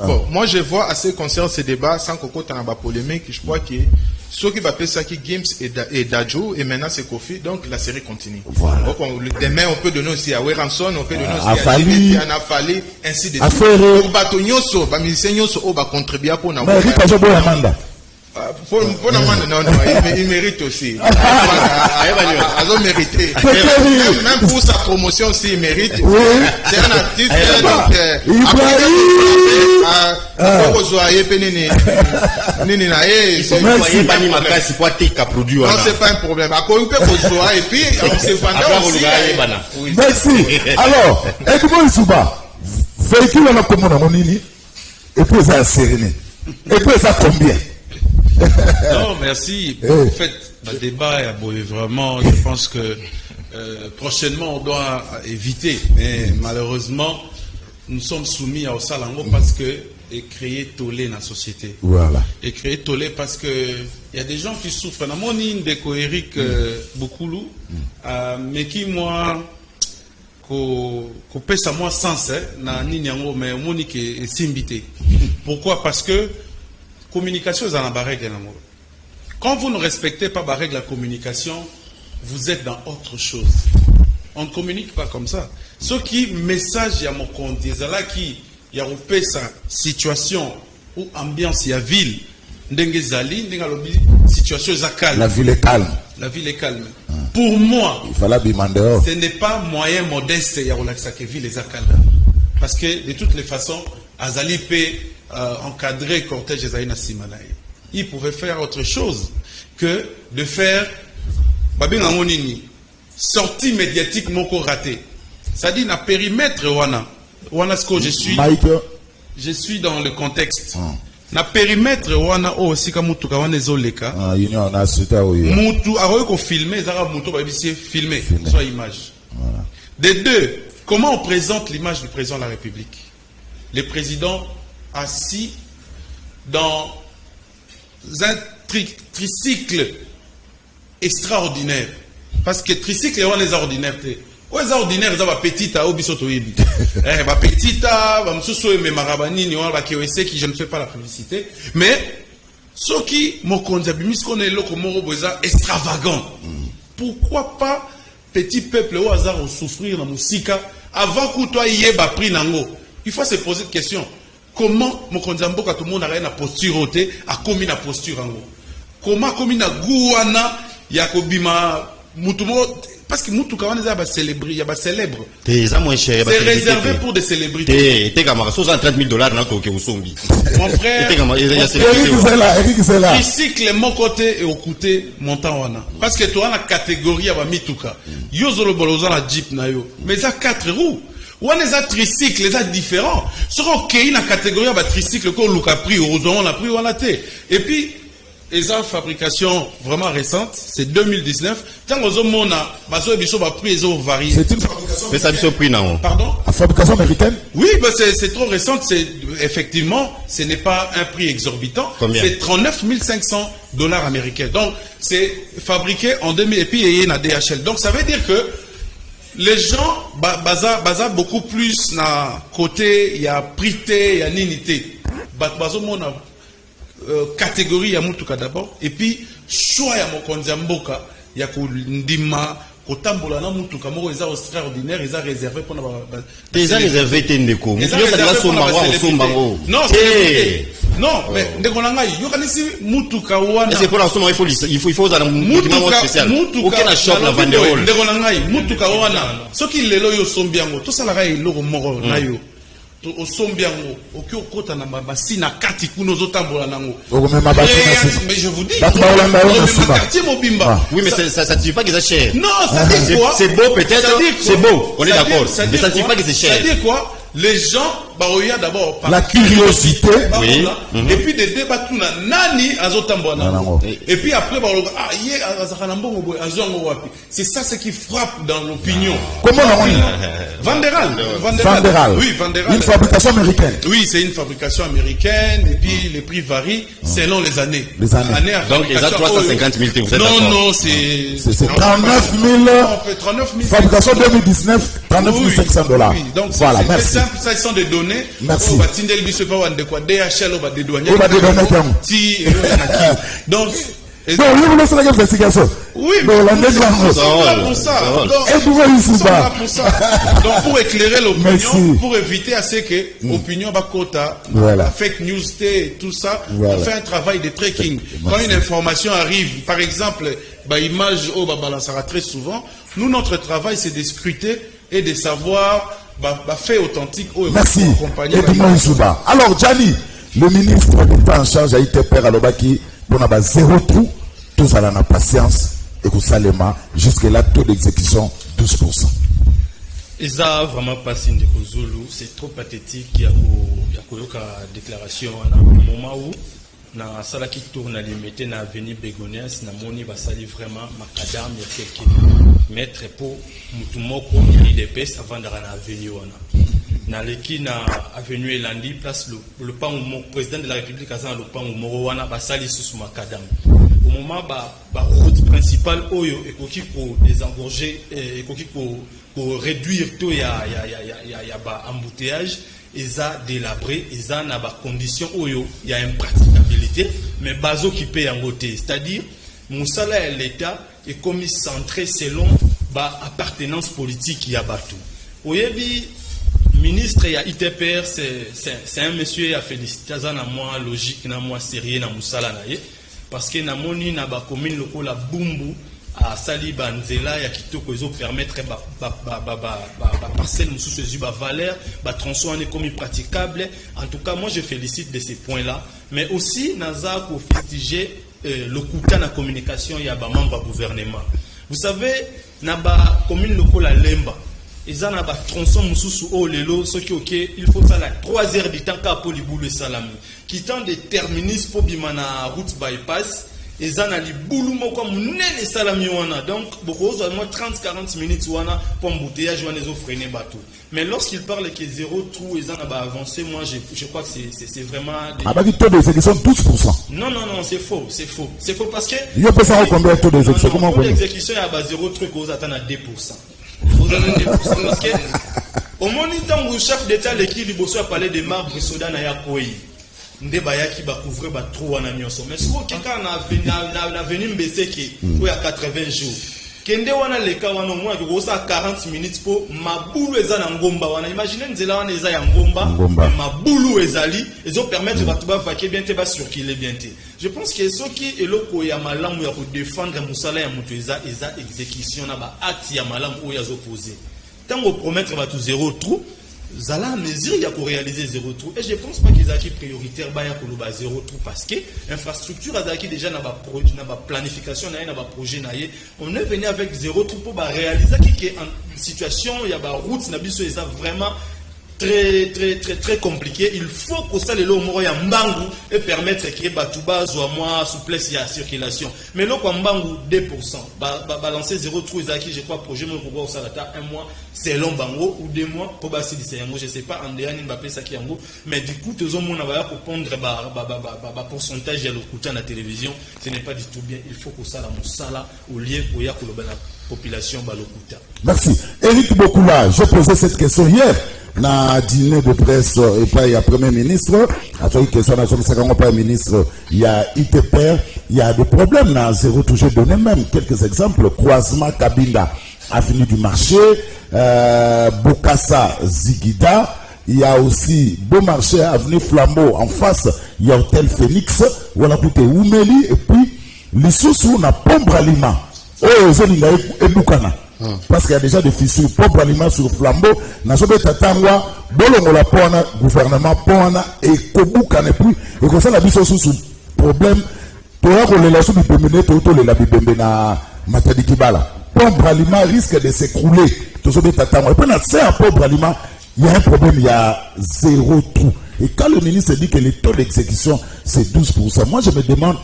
Bon, moi je vois assez concernant ces débats sans qu'on ait une polémique. Je crois que ceux qui va faire ça qui Games et Dadjo et maintenant c'est Kofi, donc la série continue. Voilà. Donc, demain on peut donner aussi à Weranson, on peut donner aussi à Fali, ainsi de suite. Pour Batonyoso, ba musicien Nyoso va contribuer pour na. Mais Rick Ajobo Amanda. Pour non, il mérite aussi. Il a mérité. Même pour sa promotion aussi, il mérite. Oui. C'est un artiste. Non, c'est pas un problème. Et puis, on s'est vendu. Merci. Alors, Edouard Isuba, véhicule on a comment on est et puis ça a séréné. Et puis ça combien? Non, merci. En fait, le débat est aboué vraiment. Je pense que prochainement, on doit éviter. Mais malheureusement, nous sommes soumis à Osalango parce que et créer tollé dans la société. Voilà. Et créer tollé parce que il y a des gens qui souffrent. Dans mon ligne de Eric Boukoulou, mais qui moi, qu'on pèse à moi sens, na ninyango, mais monique est simbité. Pourquoi? Parce que communication est dans la règle. Quand vous ne respectez pas la règle de la communication, vous êtes dans autre chose. On ne communique pas comme ça. Ce qui message il y a mon compte, il y a là qui y a repéré sa situation ou ambiance il y a ville, situation est calme. La ville est calme. La ville est calme. Pour moi, ce n'est pas moyen modeste il y a relaxé que ville est calme. Parce que de toutes les façons, Azali peut encadrer le cortège de Zaïna Simanaï. Il pouvait faire autre chose que de faire sortie médiatique moko raté. Ça dit na périmètre wana ce que je suis dans le contexte. Na périmètre wana aussi comme mutuka wana ezoleka. Union na suta oyo. Mutu aroyo ko filmer zara mutu ba bisi filmer soit image. Voilà. De deux, Comment on présente l'image du président de la République? Le président assis dans un tricycle extraordinaire. Parce que tricycle, on les ordinaires. On les ordinaires, ils ont des petites à Obisoto Yebi. Des petites à Msuso et Marabani, qui je ne fais pas la publicité. Mais ceux qui m'ont conduit, qu'on est là comme extravagant. Pourquoi pas petit peuple au hasard au souffrir dans musique avant que toi y ait pris nango? Il faut se poser une question. Comment mon konzambo quand tout le monde a une posture ôtée a commis la posture en haut? Comment commis la gouana yakobima mutumo parce que mutuka on est célèbre, il y a célèbre. C'est réservé pour des célébrités. T'es comme ça $30,000 na ko ke usombi. Mon frère, Eric c'est là. tricycle mon côté et au côté montant wana. Parce que toi la catégorie ya mituka. Yo zolo boloza la jeep na yo. Mais ça 4 roues. Ou on a tricycle, les a différents. Sur OK, la catégorie de tricycle qu'on a pris, heureusement on a pris, on a été. Et puis, les a fabrication vraiment récente, c'est 2019. Tant que on a, ils ont varié. C'est une fabrication. Mais ça a pris non. Pardon? La fabrication américaine? Oui, bah c'est trop récente. Effectivement, ce n'est pas un prix exorbitant. Combien? C'est $39,500 américains. Donc, c'est fabriqué en 2000 et puis il y a une DHL. Donc, ça veut dire que les gens basent beaucoup plus na côté il y a prité il y a ninité bazo mona catégorie ya mutuka d'abord et puis choix ya mokonzi mboka ya ko ndima ko tambola na mutuka moko eza extraordinaire eza réservé pour déjà réservé tendeko yo ça doit sombango non c'est non mais ndeko na ngai yo kanisi mutuka wana c'est pour la somme il faut za mutuka spécial aucun shop la banderole ndeko na ngai mutuka wana soki lelo yo sombiango to sala kai loko moko na yo au sombiango oki okota na babasi na kati kuno zotambola nango mais je vous dis quartier mobimba oui mais ça ne dit pas que c'est cher non ça dit quoi c'est beau peut-être c'est beau on est d'accord mais ça ne dit pas que c'est cher ça dit quoi les gens baroya d'abord la curiosité oui et puis des débats tout na nani azotambola et puis après ah hier azakana mbongo boy azongo wapi c'est ça ce qui frappe dans l'opinion comment Vanderal oui Vanderal une fabrication américaine oui c'est une fabrication américaine et puis les prix varient selon les années donc les a 350 000 vous êtes non c'est 39 000 fabrication 2019 $39,500 donc voilà merci ça sont des données. Merci. Donc, oui, mais pour ça. Donc, pour éclairer l'opinion, pour éviter à ce que l'opinion bakota, fake news, tout ça, on fait un travail de tracking. Quand une information arrive, par exemple, image balancera très souvent, nous, notre travail, c'est de scruter et de savoir fait authentique. Merci. Alors, Gianni, le ministre d'État en charge a été père à l'Obaki pour avoir 0 trou, tous à la patience et que Salema, jusque-là, taux d'exécution 12%. Et ça, vraiment pas signe de Zulu, c'est trop pathétique. Il y a une déclaration au moment où na sala qui tourne à limiter na avenue Begonias na moni basali vraiment macadam ya quelqu'un mettre pour mutumoko IDPS avant de na avenue wana na leki na avenue Elandi place le pan président de la République azan le pan moro wana basali sous macadam au moment ba route principale oyo ekoki ko désengorger ekoki ko réduire to ya ba embouteillage Eza délabré, Eza n'a pas condition où il y a impraticabilité, mais bazo qui paye en côté. C'est-à-dire, Moussala et l'État est commis centré selon ba appartenance politique y a batou. Oyebi ministre ya ITPR c'est un monsieur a félicité ça na moi logique na moi sérieux na Moussala na ye parce que na moni na ba commune lokola Bumbu à Saliba Nzela ya kitoko ezo permettre parcelle mususu ezu ba valeur ba tronçon est comme praticable. En tout cas moi je félicite de ces points là mais aussi naza ko festiger le kuta na communication ya ba membre gouvernement. Vous savez na ba commune lokola Lemba ils ont un tronçon mususu au lelo ce qui ok il faut ça la 3 heures du temps qu'à Polibulu Salami qui tend des terminus pour bimana route bypass et ça n'a libulu moko munene salami wana. Donc beaucoup au moins 30-40 minutes wana pour embouteillage wana les freiner bateau. Mais lorsqu'il parle que 0 trou et ça n'a pas avancé, moi je crois que c'est vraiment ah bah taux d'exécution 12%. Non, c'est faux, c'est faux parce que il y a pas ça combien de taux d'exécution comment on l'exécution il y a bah 0 truc aux attendre à 2%. Vous avez 2% parce que au moment où le chef d'état l'équipe liboso a parlé de marbre soda na ya koi. Ndeba yaki ba couvrir ba trou wana nyonso. Mais si quelqu'un na venu mbese ki ou ya 80 jours. Kende wana leka wana au moins ko sa 40 minutes pour mabulu eza na ngomba wana. Imaginez nzela wana eza ya ngomba. Mabulu ezali ezo permettre batu ba vaquer bien te ba circuler bien te. Je pense que ce qui est loko ya malamu ya ko défendre musala ya mutu eza exécution na ba acte ya malamu o ya zo poser. Tant on promettre batu 0 trou Zala mesure il y a pour réaliser 0 trou et je pense pas qu'ils aient prioritaire ba ya ko ba 0 trou parce que infrastructure azaki déjà na ba projet na ba planification na ba projet na ye on est venu avec 0 trou pour ba réaliser qui est en situation il y a ba route na biso ça vraiment très compliqué. Il faut que ça le moro ya mbangu et permettre que batuba soit moins souplesse ya circulation. Mais là mbangu 2% balancer 0 trou ezaki je crois projet mon pouvoir ça data 1 mois selon bango ou 2 mois pour basi c'est yango je sais pas en dernier Mbappé ça qui yango mais du coup tous on va pour prendre pourcentage ya lokuta na télévision ce n'est pas du tout bien. Il faut que ça la musala au lieu pour ya ko la population balokuta. Merci. Éric Bokula, je posais cette question hier. Na dîner de presse et pas il y a premier ministre à toi que ça n'a jamais pas ministre il y a ITPR il y a des problèmes dans 0 trou. J'ai donné même quelques exemples croisement Kabinda avenue du marché Bokassa Zigida il y a aussi Beaumarchais avenue Flambeau en face il y a hôtel Phoenix voilà côté Oumeli et puis les sous na Pombre Alima oh zoninga ebukana. Parce qu'il y a déjà des fissures propres aliments sur flambeau. N'a pas tatangwa, bolongo la pona, gouvernement pona, et kobuka ne plus. Et comme ça, la biso sous problème. Pour qu'on les laisse du pémené, tout le labibembe na matadikibala. Pauvre aliment risque de s'écrouler. Tout ça, tatangwa. Et puis, c'est un pauvre aliment. Il y a un problème, il y a 0 trou. Et quand le ministre dit que le taux d'exécution, c'est 12%, moi, je me demande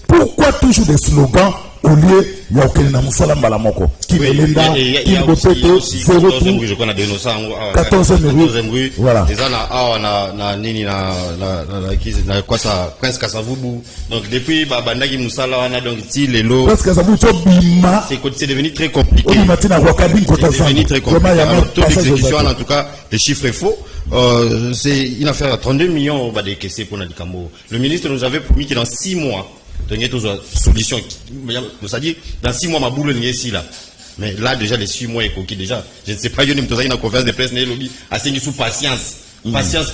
pourquoi toujours des slogans au lieu il y a aucun namusala malamoko qui melenda qui bopeto 0 trou je connais des notions 14e rue voilà déjà na nini na quoi ça Prince Kasavubu donc depuis bandaki musala wana donc ti lelo Prince Kasavubu to bima c'est devenu très compliqué c'est devenu très compliqué alors taux d'exécution en tout cas les chiffres est faux c'est une affaire à 32 millions de caissés pour Nadikambo. Le ministre nous avait promis que dans 6 mois donc il y a toujours solution c'est-à-dire dans 6 mois ma boule n'est ici là mais là déjà les 6 mois est conquis déjà je ne sais pas il y a une conférence de presse n'est lobby assez sous patience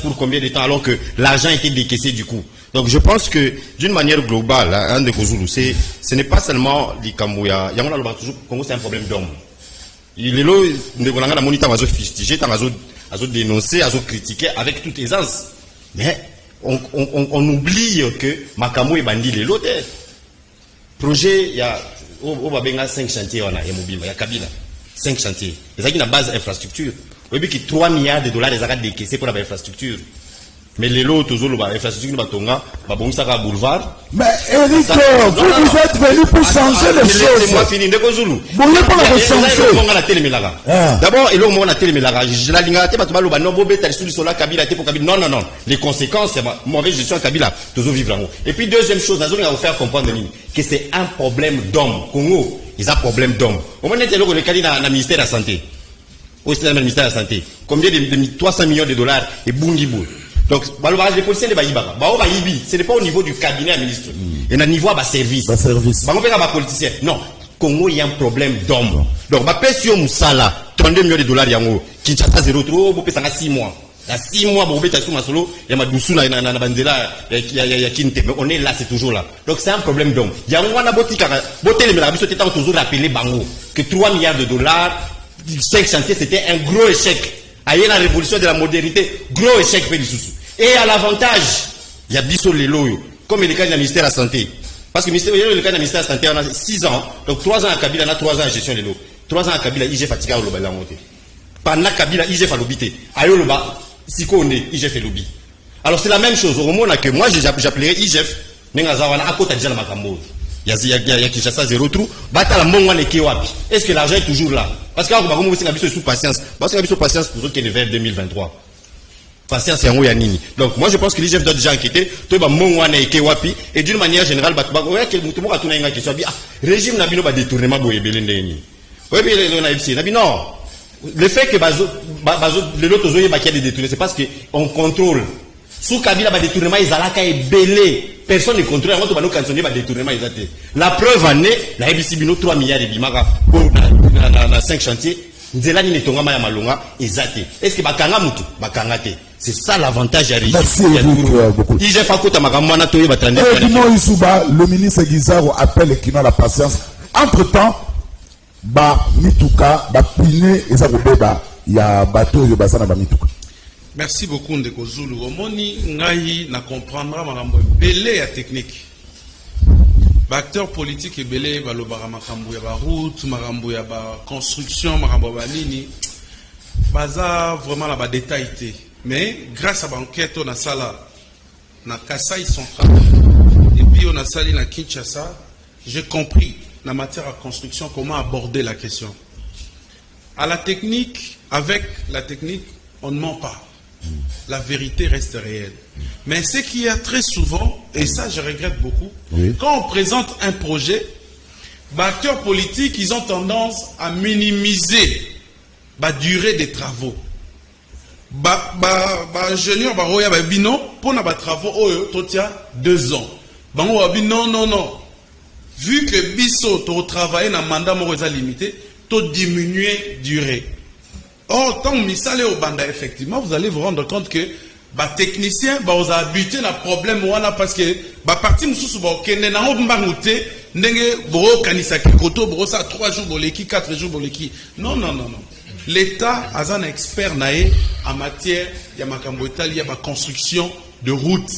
pour combien de temps alors que l'argent était décaissé du coup. Donc je pense que d'une manière globale hein, de Kozulu ce n'est pas seulement l'Ikamouya il y a toujours Congo c'est un problème d'homme il est là de on a la moniteur mazo fustigé mazo dénoncer mazo critiquer avec toute aisance mais on oublie que Makamou est bandit les lots. Projet, il y a 5 chantiers, il y a Kabila. 5 chantiers. C'est ça qui est la base infrastructure. Vous voyez qu'il y a 3 milliards de dollars des arrêts décaissés pour l'infrastructure. Mais les lots, toujours, l'infrastructure, le boulevard. Mais Eric, vous êtes venu pour changer les choses. Laissez-moi finir. Vous voulez pas la changer. D'abord, il y a la télémélaga. Je la ligne à non. Les conséquences, c'est mauvaise gestion à Kabila. Toujours vivre en haut. Et puis, deuxième chose, nous allons vous faire comprendre que c'est un problème d'homme. Congo, ils ont un problème d'homme. Au moment où le cas dans le ministère de la Santé, au sein du ministère de la Santé, combien de 300 millions de dollars et boungibou. Donc, les policiers ne ce n'est pas au niveau du cabinet ministre. Il y a un niveau à service. Politicien. Non. Congo, il y a un problème d'homme. Donc, si on a 32 millions de dollars, qui a 0 trop, vous pouvez 6 mois. Il y a 6 mois, vous pouvez solo, il y a Madoussou, il y a Bandela, il y a Kinte. Mais on est là, c'est toujours là. Donc, c'est un problème d'homme. Il y a un botika, toujours rappelé Bango, que 3 milliards de dollars, 5 chantiers, c'était un gros échec. Aïe, la révolution de la modernité, gros échec, fait du sous. Et à l'avantage, il y a Bissot Leloyo, comme le cas du ministère de la Santé. Parce que le cas du ministère de la Santé, on a 6 ans, donc 3 ans à Kabila, on a 3 ans à gestion de l'eau. 3 ans à Kabila, IG fatigué au Loba. Pendant Kabila, IG fait l'obité. Ayo Loba, si on est, IG fait lobby. Alors c'est la même chose. Au moment que moi, j'appellerais IGF, mais à côté de la Makambo. Il y a Kinshasa 0 trou. Batala Mongwan et Kewapi. Est-ce que l'argent est toujours là? Parce que là, on va sous patience. Parce qu'on a sous patience pour eux qui est vers 2023. Patience, c'est un Yanini. Donc, moi, je pense que l'IGF doit déjà enquêter. Toi, Mongwan et Kewapi. Et d'une manière générale, régime n'a pas détournement de Belendeni. Oui, non. Le fait que l'autre zoé qui a des détournés, c'est parce qu'on contrôle. Sous Kabila, le détournement, ils ont belé. Personne ne contrôle. Avant de cantonner le détournement, ils ont été. La preuve en est, la ABC Bino 3 milliards de bimaka pour 5 chantiers. Nzela ni netongama ya malonga, ils ont été. Est-ce que bakanga mutu? Bakanga te. C'est ça l'avantage à régime. Merci beaucoup. IGF Akota Magamana Toye Batrande. Le ministre Guizaro appelle Kino à la patience. Entre-temps, Mituka, Pine, et ça il y a bateau, il y a Mituka. Merci beaucoup Ndeko Zulu. Omoni ngai na comprendra makambo belé ya technique. Ba acteur politique et belé ba lobara makambo ya ba route, makambo ya ba construction, makambo ba nini. Baza vraiment la ba détaillé. Mais grâce à l'enquête on a ça là na Kasai central et puis on a ça na Kinshasa, j'ai compris la matière à construction comment aborder la question. À la technique, avec la technique, on ne ment pas. La vérité reste réelle. Mais ce qu'il y a très souvent, et ça je regrette beaucoup, quand on présente un projet, les acteurs politiques, ils ont tendance à minimiser la durée des travaux. Ingénieur, pour les travaux, il y a 2 ans. Non. Vu que Bisso travaille dans un mandat limité, tu diminuer durée. Or, quand vous allez au Banda, effectivement, vous allez vous rendre compte que les techniciens vous habitué à un problème parce que partie de ce qui est 3 jours, 4 jours. Non. L'État a un expert en matière de construction de routes.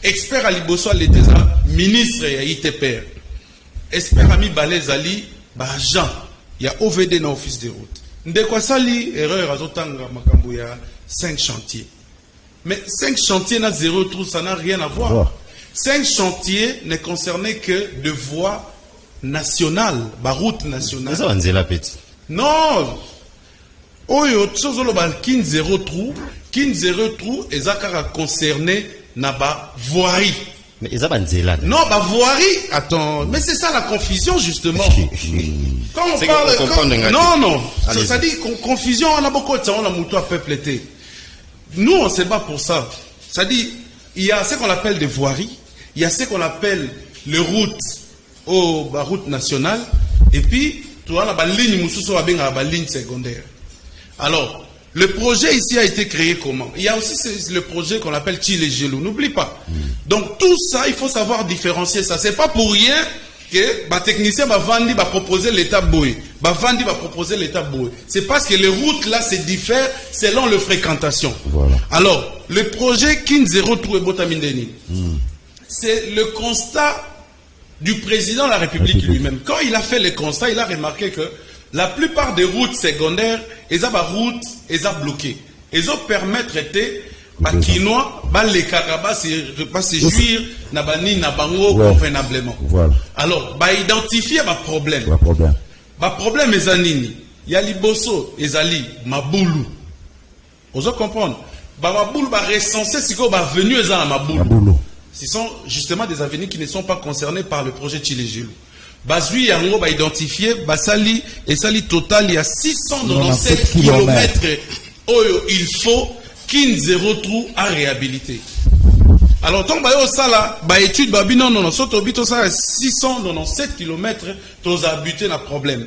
Expert à Liboso, l'État, ministre et ITPR. Expert ami Balez Ali, agent. Il y a OVD dans l'office des routes. Ndekwa sali erreur azotanga makambo ya 5 chantiers. Mais 5 chantiers n'a 0 trou, ça n'a rien à voir. 5 chantiers ne concernaient que de voies nationales, route nationale. Ça va la petit. Non. Oyo tsozolo ba 0 trou, 0 trou ezakara concerné na ba voirie. Mais ils ont non, voirie. Attends, mais c'est ça la confusion justement. Quand on parle, non, ça dit confusion. On a beaucoup de ça, on a mouton à peuple été. Nous, on se bat pour ça. Ça dit, il y a ce qu'on appelle des voiries, il y a ce qu'on appelle les routes, route nationale, et puis tu vois la ligne mususo la ligne secondaire. Alors. Le projet ici a été créé comment? Il y a aussi le projet qu'on appelle Chile Gelou. N'oublie pas. Donc tout ça, il faut savoir différencier ça. C'est pas pour rien que les techniciens va proposer l'état Boé. Va proposer l'état Boé. C'est parce que les routes là se diffèrent selon les fréquentations. Voilà. Alors, le projet Kin 0 Trou et Botamindeni, c'est le constat du président de la République lui-même. Quand il a fait le constat, il a remarqué que la plupart des routes secondaires, elles ont routes, elles ont bloqué. Elles ont permis de traiter les Kinois, les Karabas, se jouir, convenablement. Voilà. Alors, identifier le problème. Le problème est Zanini. Il y a Liboso, Ezali, Maboulou. Vous comprenez? Maboulou va recenser ce qu'on va venir à Maboulou. Ce sont justement des avenues qui ne sont pas concernées par le projet Chile-Gilou. Bazui yango ba identifié basali et sali total il y a 697 km oyo il faut kin 0 trou à réhabiliter. Alors tant ba yo sala ba étude ba non soto bito ça 697 km tous habités na problème.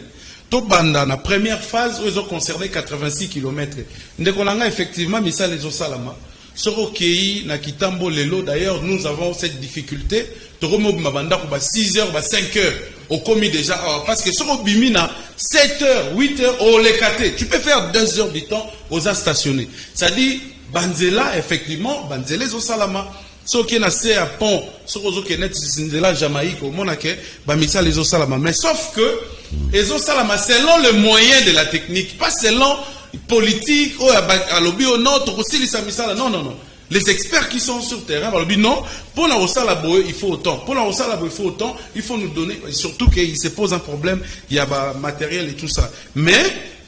To banda na première phase ils ont concerné 86 km. Ndeko nanga effectivement mais ça les osalama. Sorokei na Kitambo lelo d'ailleurs nous avons cette difficulté. Toromo mabanda ko ba 6 heures ba 5 heures au commis déjà parce que sur Bimina 7 heures 8 heures au lekate tu peux faire 2 heures du temps aux a stationner ça dit banzela effectivement banzela zo salama so qui na c'est à pont so zo qui net sinzela Jamaïque au monake ba misa les zo salama mais sauf que les zo salama selon le moyen de la technique pas selon politique ou à lobby au nord aussi les misala non Les experts qui sont sur le terrain, ils disent non, pour la Rossalaboe, il faut autant. Pour la Rossalaboe, il faut autant. Il faut nous donner, surtout qu'il se pose un problème, il y a matériel et tout ça. Mais,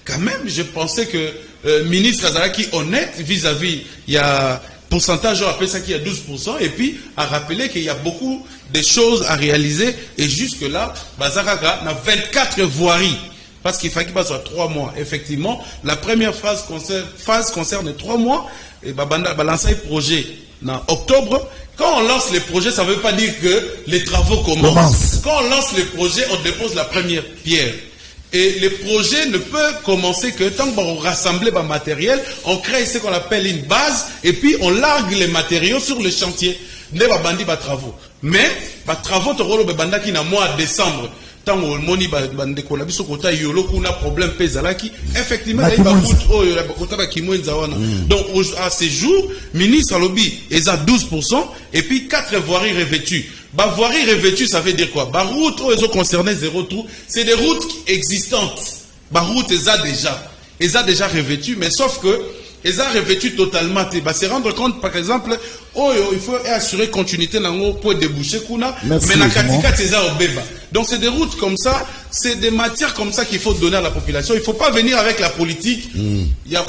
quand même, je pensais que le ministre Azaraki honnête vis-à-vis, il y a pourcentage, on appelle ça qu'il y a 12%, et puis à rappeler qu'il y a beaucoup de choses à réaliser, et jusque-là, Bazaraka a 24 voiries. Parce qu'il fallait qu'il passe à 3 mois. Effectivement, la première phase concerne 3 mois, et Babanda balance un projet en octobre. Quand on lance les projets, ça ne veut pas dire que les travaux commencent. Quand on lance les projets, on dépose la première pierre. Et les projets ne peuvent commencer que tant qu'on rassemble le matériel, on crée ce qu'on appelle une base, et puis on largue les matériaux sur le chantier. Ne va bandi ba travaux. Mais, ba travaux, to rolo banda qui na mois de décembre. Tant on moni bande kola biso kota yolo kuna problème pezalaki. Effectivement, il va kota ba kimwenza wana. Donc, à ces jours, ministre lobby, ils a 12%, et puis 4 voiries revêtues. Bah, voirie revêtue, ça veut dire quoi? Bah, route, ils ont concerné 0 trou. C'est des routes existantes. Bah, route, ils ont déjà revêtues, mais sauf que, ils ont revêtu totalement. Bah, c'est rendre compte, par exemple, il faut assurer continuité pour déboucher kuna, mais la katika, c'est ça au béba. Donc, c'est des routes comme ça, c'est des matières comme ça qu'il faut donner à la population. Il ne faut pas venir avec la politique. Il y a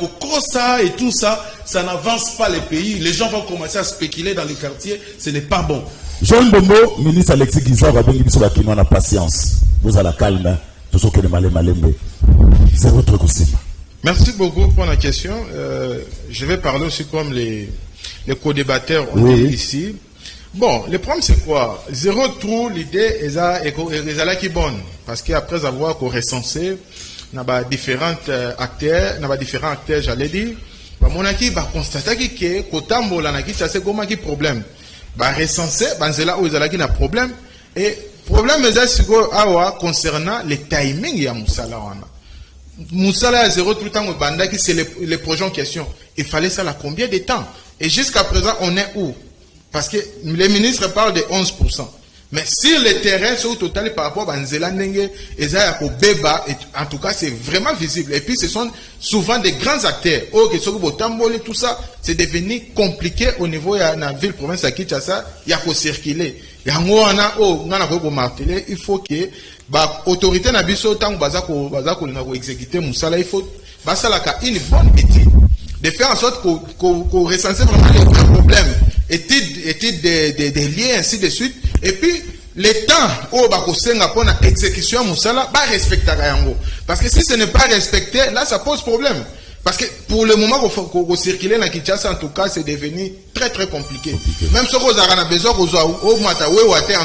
ça et tout ça, ça n'avance pas les pays. Les gens vont commencer à spéculer dans les quartiers. Ce n'est pas bon. Jean Bombo, ministre Alexis Guizard, va bien dire qu'il a patience. Vous allez la calme, tout ce que les malembe. C'est votre conseil. Merci beaucoup pour la question. Je vais parler aussi comme les co-débatteurs ont dit ici. Bon, le problème c'est quoi? 0 trou, l'idée est là qui est bonne. Parce qu'après avoir recensé, il y a différents acteurs, j'allais dire, mon aki va constater que Kotambo lanaki ça c'est comment qui problème. Bah recenser, c'est là où ils ont un problème. Et problème c'est concernant le timing ya Moussala wana. Moussala à 0 tout le temps au banda qui c'est les projets en question. Il fallait ça là combien de temps? Et jusqu'à présent on est où? Parce que les ministres parlent de 11%. Mais sur le terrain, sur le total par rapport à Nzela Nenge, Beba, en tout cas c'est vraiment visible. Et puis ce sont souvent des grands acteurs. Tout ça, c'est devenu compliqué au niveau de la ville province de Kinshasa. Il y a qu'à circuler. Il faut que l'autorité n'a pas exécuter Moussala. Il faut une bonne étude. De faire en sorte qu'on recense vraiment les vrais problèmes. Études des liens, ainsi de suite. Et puis, le temps où pour l'exécution Moussala, respecter. Parce que si ce n'est pas respecté, là, ça pose problème. Parce que pour le moment qu'on circule dans Kinshasa, en tout cas, c'est devenu très très compliqué. Même si on a besoin en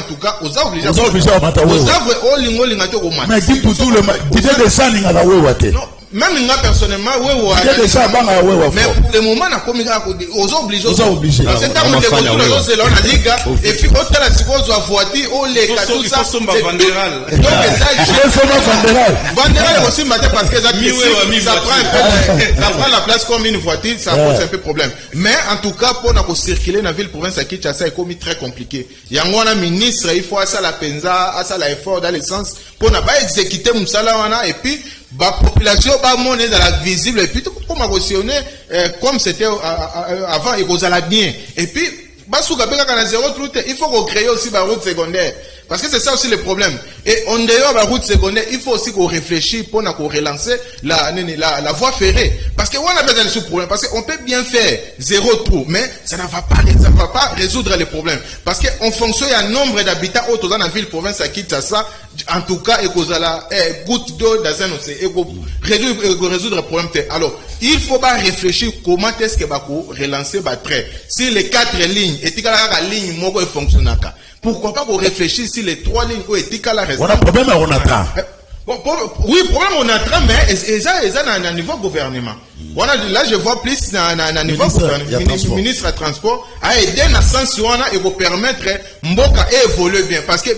tout cas, on a obligé même moi personnellement, mais pour le moment, on a commis aux obligés. C'est un peu de liga et puis autant la seconde voiture, on les tout ça. Vandéral aussi matin parce que ça prend la place comme une voiture, ça pose un peu problème. Mais en tout cas, pour nous circuler dans la ville province à Kinshasa, c'est commis très compliqué. Il y a un ministre, il faut à ça la penza, à ça l'effort dans le sens pour ne pas exécuter Moussala et puis la population va monter dans la visible et puis comme comme c'était avant et vous allez bien et puis il faut qu'on crée aussi la route secondaire parce que c'est ça aussi le problème et en dehors de la route secondaire il faut aussi qu'on réfléchisse pour relancer la voie ferrée parce que on a besoin de ce problème parce qu'on peut bien faire 0 trou mais ça ne va pas résoudre les problèmes parce qu'en fonction il y a un nombre d'habitants autour dans la ville province à Kinshasa en tout cas et qu'on a la goutte d'eau dans un océan et résoudre le problème alors il faut pas réfléchir comment est-ce que va relancer le trait si les 4 lignes et la ligne moko fonctionne pourquoi pas qu'on réfléchisse si les 3 lignes où est la reste. On a problème on attend. Oui, problème on attend mais ça à niveau gouvernement. Là je vois plus à niveau gouvernement ministre de transport a aidé dans sens et pour permettre Mboka évoluer bien parce que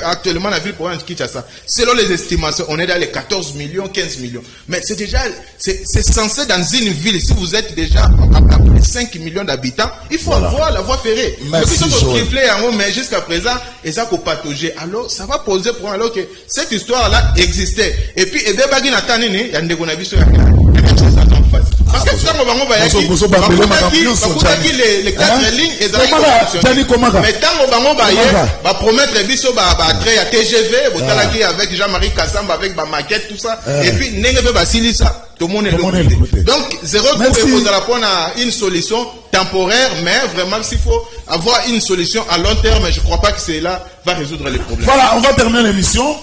actuellement la ville province de Kinshasa selon les estimations on est dans les 14 millions 15 millions mais c'est déjà c'est censé dans une ville si vous êtes déjà à 5 millions d'habitants il faut avoir la voie ferrée mais jusqu'à présent et ça pour patauger alors ça va poser problème alors que cette histoire là existait et puis et il y a des parce que tango bango bayaki les 4 lignes ezali mais tango bango baye ba promettre biso ba trait à TGV botalaki avec Jean-Marie Kassamba avec ba maquette tout ça et puis ndenge be basili ça tout le monde est donc zéro pour la point à une solution temporaire mais vraiment s'il faut avoir une solution à long terme je crois pas que cela va résoudre les problèmes. Voilà, on va terminer l'émission.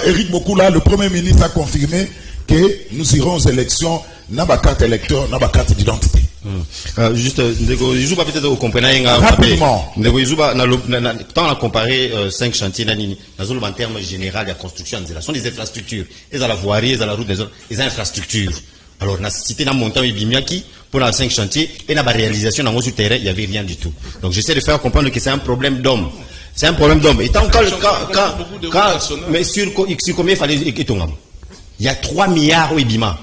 Éric Bokula, le Premier ministre, a confirmé que nous irons aux élections, n'a pas carte électeur, n'a pas carte d'identité. Juste, Ndeko peut-être au comprenant rapidement. Ndeko Yuzuba, quand on a comparé 5 chantiers, en termes général de la construction, ce sont des infrastructures. Ils ont la voirie, ils ont la route, ils ont infrastructures. Alors, on a cité dans mon temps, Ibimiaki, pour les 5 chantiers, et dans la réalisation, dans le terrain, il n'y avait rien du tout. Donc, j'essaie de faire comprendre que c'est un problème d'homme. C'est un problème d'homme. Et tant mais sur combien il fallait Etongam? Il y a 3 milliards au Ibima.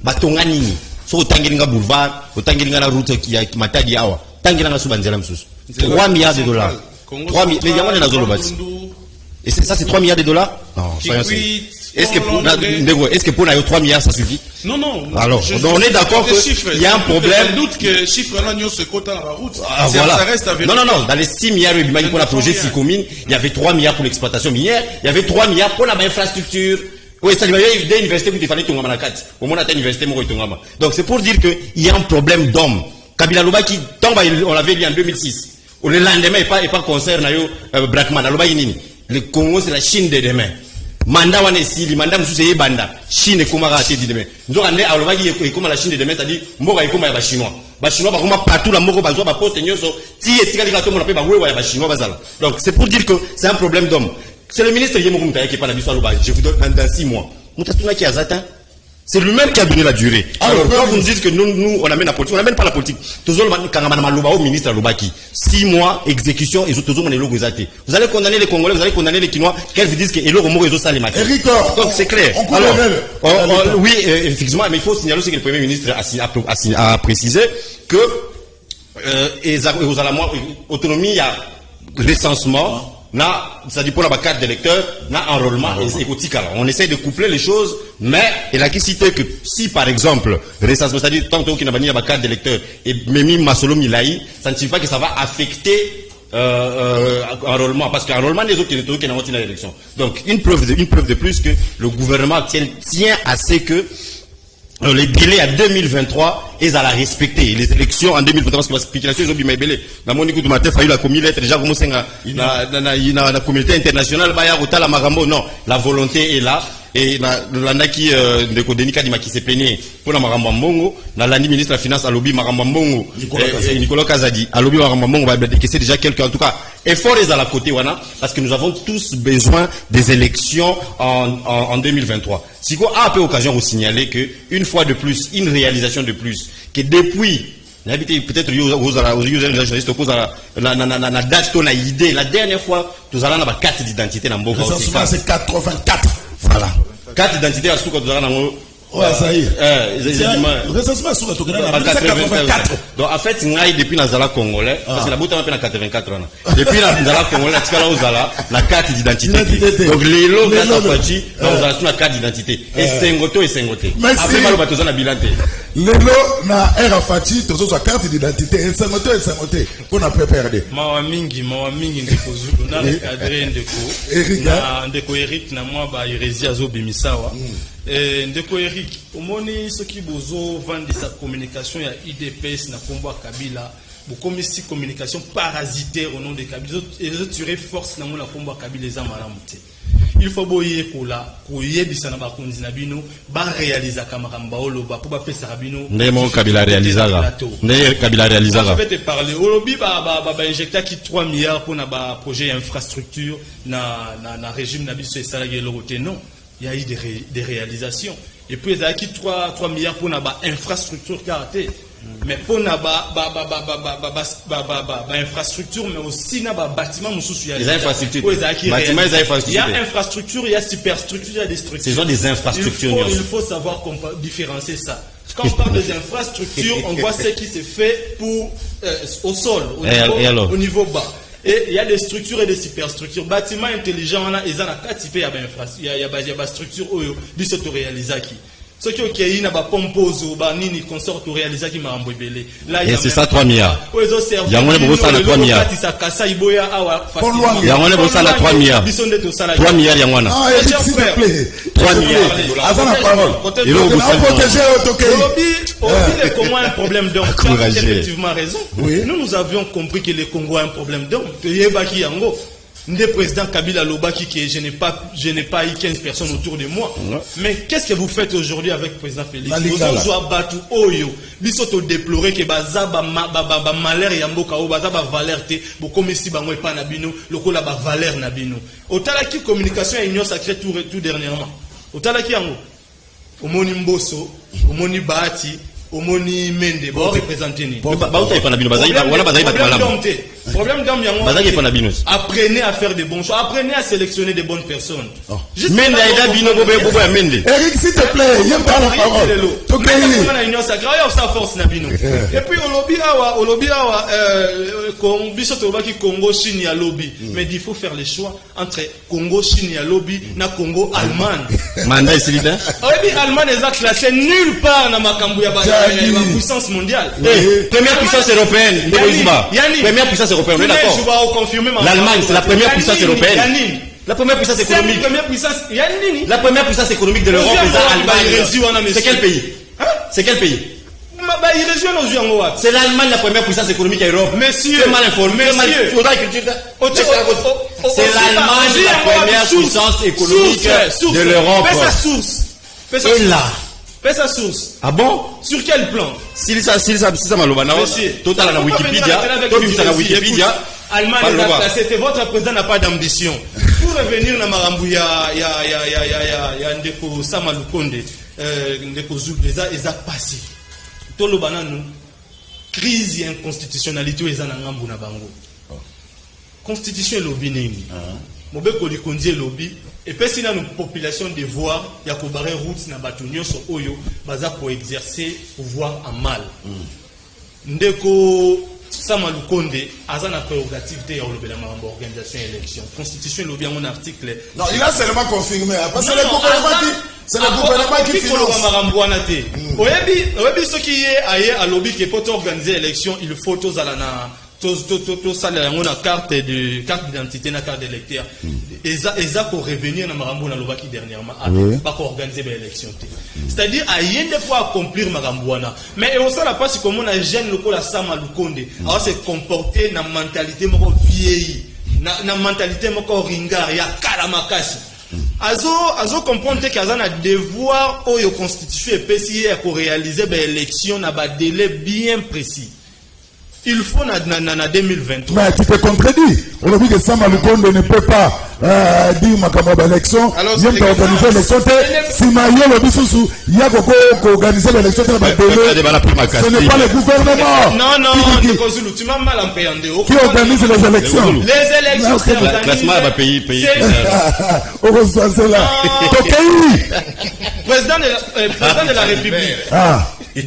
Batonganini. So Tangilinga Boulevard, Tangilinga la route qui a Matadi Awa. Tangilinga Subanzela Msus. 3 milliards de dollars. 3 milliards. Les Yamane la Zolobati. Et ça, c'est 3 milliards de dollars? Non, est-ce que pour 3 milliards, ça suffit? Non, non. Alors, on est d'accord qu'il y a un problème. Je doute que chiffre là, nous, ce quota dans la route. Voilà. Ça reste à vérifier. Non. Dans les 6 milliards pour le projet 6 communes, il y avait 3 milliards pour l'exploitation minière, il y avait 3 milliards pour l'infrastructure. Oui, ça, il y a des universités qui fallait tomber dans la carte. Au moins, il y a une université qui tombe. Donc, c'est pour dire qu'il y a un problème d'homme. Kabila Loba qui tombe, on l'avait dit en 2006. Le lendemain, il pas concert, Brakman. Le Congo, c'est la Chine de demain. Manda wane sili manda msuse banda Chine kuma ga te demain nzoka ne aloba ki comme la Chine de demain c'est-à-dire mboka ikoma ya ba chinois ba kuma partout la moko bazwa ba poste nyoso ti etika lika to mona pe ba wewa ya ba chinois bazala. Donc c'est pour dire que c'est un problème d'homme. C'est le ministre Yemo Kumta qui parle de l'histoire, je vous donne dans 6 mois. C'est lui-même qui a donné la durée. Alors, quand vous nous dites que nous, on amène la politique, on n'amène pas la politique. Vous allez condamner les Congolais, vous allez condamner les Quinois, qu'elles vous disent que donc c'est clair. Alors, oui, effectivement, mais il faut signaler aussi que le Premier ministre a précisé que autonomie, il y a recensement. Ça dit pour la carte d'électeur, enrôlement et on essaie de coupler les choses, mais il a qui cité que si par exemple, c'est-à-dire tant qu'il n'a pas la carte d'électeur et Memi Masolo Milaï, ça ne signifie pas que ça va affecter enrôlement, parce qu'enrôlement les autres territoires qui n'ont pas l'élection. Donc une preuve de plus que le gouvernement tient à ce que les délais à 2023, ils allaient respecter les élections en 2023 parce que la spéculation ils ont bien belé. Dans mon écoute matin, il a eu la communauté déjà commencé la communauté internationale, la marambo non, la volonté est là. Et l'anda qui de Denika Dima qui s'est plaigné pour la Marambambongo, la ministre de la Finance à lobby Marambambongo, Nicolas Kazadi, à lobby Marambambongo, c'est déjà quelqu'un. En tout cas, effort est à la côté, parce que nous avons tous besoin des élections en 2023. Si quoi a peu occasion de vous signaler que, une fois de plus, une réalisation de plus, que depuis peut-être aux journalistes opposent la date qu'on a idée. La dernière fois, nous allons avoir 4 d'identité dans Mboka. C'est 84. Voilà. Carte d'identité à Souka Dozarano. Ouais, ça y est. Le recensement Souka Dozarano. 84. Donc, en fait, depuis Nazala Congolais, parce que la boute a 84 ans. Depuis Nazala Congolais, la carte d'identité. Donc, les lots, grâce à Fachi, nous avons la carte d'identité. Et Sengoto. Après, mal au bateau, on a bilanté. Les lots, na R Fachi, tous la carte d'identité. Et Sengoto. On a préparé. Mawamingi, ndeko Zulu, na le cadre ndeko Eric, na moi, ba, Irezi Azo Bimisawa. Ndeko Eric, omoni ce qui bozo vend sa communication ya IDPS na combo Kabila, beaucoup si communication parasitaire au nom de Kabila, et les autres force na mona combo Kabila les amaramute. Il faut boyer kola, koye bisana ba konzina bino, ba réaliser kamaramba oloba pour ba pesa rabino. Ndemo Kabila réalisera. Ndemo Kabila réalisera. Je vais te parler. Olobi ba injecter qui 3 milliards pour na ba projet infrastructure na régime na biso et salarié loroté non. Il y a eu des réalisations. Et puis, il y a eu 3 milliards pour la infrastructure karaté. Mais pour la infrastructure, mais aussi la bâtiment, il y a infrastructure, il y a superstructure, il y a des structures. Ce sont des infrastructures. Il faut savoir différencier ça. Quand on parle des infrastructures, on voit ce qui se fait au sol, au niveau bas. Et il y a des structures et des superstructures. Bâtiments intelligents, ils ont 4 types de structures qui sont réalisées. Ce qui est na ba pompose ou ba nini consort to réaliser qui m'a embelé. Là et c'est ça 3 milliards. Il y a moins de ça na 3 milliards. Il y a moins de ça na 3 milliards. 3 milliards il y a moins. Ah, s'il te plaît. 3 milliards. Avant la parole. Il faut protéger le Congo a un problème d'homme. Tu as effectivement raison. Nous avions compris que le Congo a un problème d'homme. Le président Kabila Lobaki que je n'ai pas eu 15 personnes autour de moi. Mais qu'est-ce que vous faites aujourd'hui avec le président Félix? Vous avez battu Oyo. Vous avez déploré que baza ba malheur yamboka o baza ba valeur te bo comme si bango pas na bino lokola ba valeur na bino. Otala ki communication et union sacrée tout dernièrement. Otala ki yango. Omoni Mboso, omoni Bahati, omoni Mende ba représenter ni. Ba uta pas na bino baza wala baza ba malamu. Problème d'homme yango. Apprenez à faire des bons choix, apprenez à sélectionner des bonnes personnes. Mende aida bino bobo ya Mende. Eric s'il te plaît, il y a pas la parole. Donc na union sacrée, ça force na bino. Et puis olobi awa Congo biso to baki Congo Chine ya lobby. Mais il faut faire les choix entre Congo Chine ya lobby na Congo Allemagne. Mandat célibataire. Oui, Allemagne est classée nulle part na makambu ya puissance mondiale. Première puissance européenne, première puissance européenne, on est d'accord. L'Allemagne, c'est la première puissance européenne. La première puissance économique. La première puissance économique de l'Europe, c'est quel pays? C'est quel pays? C'est l'Allemagne la première puissance économique à Europe. Monsieur, c'est mal informé. C'est l'Allemagne la première puissance économique de l'Europe. Fais sa source. Et là. Fais sa source. Ah bon? Sur quel plan? Si ça maloba na total na Wikipédia, Wikipédia. Allemagne est classée, c'était votre président n'a pas d'ambition. Pour revenir na marambu ya ndeko Samalukonde, ndeko Zulu les a passé. Tolo bananu crise et inconstitutionnalité eza na ngambu na bango. Constitution lobby nini. Mobeko likonzi lobby. Et puis, si nous avons une population de voir, il y a une route na batunyo so oyo, baza pour exercer pouvoir en mal. Ndeko Samalukonde, azana prérogative de l'organisation élection. Constitution lobby en article. Non, il a seulement confirmé. Parce que le gouvernement dit, c'est le gouvernement qui finance. Ce qui est à lobby qui peut organiser l'élection, il faut tous à la ça la carte d'identité na carte d'électeur eza pour revenir na marambo na lobaki dernièrement pas pour organiser l'élection c'est-à-dire ayende pour accomplir marambouana mais on ça la passe comme on a jeune lokola Samalukonde alors se comporter na mentalité moko vieilli na mentalité moko ringard ya kala makasi azo comprendre que azana devoir oyo constitution epesi pour réaliser l'élection na ba délai bien précis. Il faut na 2023. Mais tu te contredis. On a dit que Samalukonde ne peut pas dire ma élection. Il y a organiser l'élection. Si Mario le bisou, il y a organiser l'élection. Ce n'est pas le gouvernement. Non, tu m'as mal appréhendé. Qui organise les élections? Les élections, c'est le classement va payer. C'est là. Président de la République.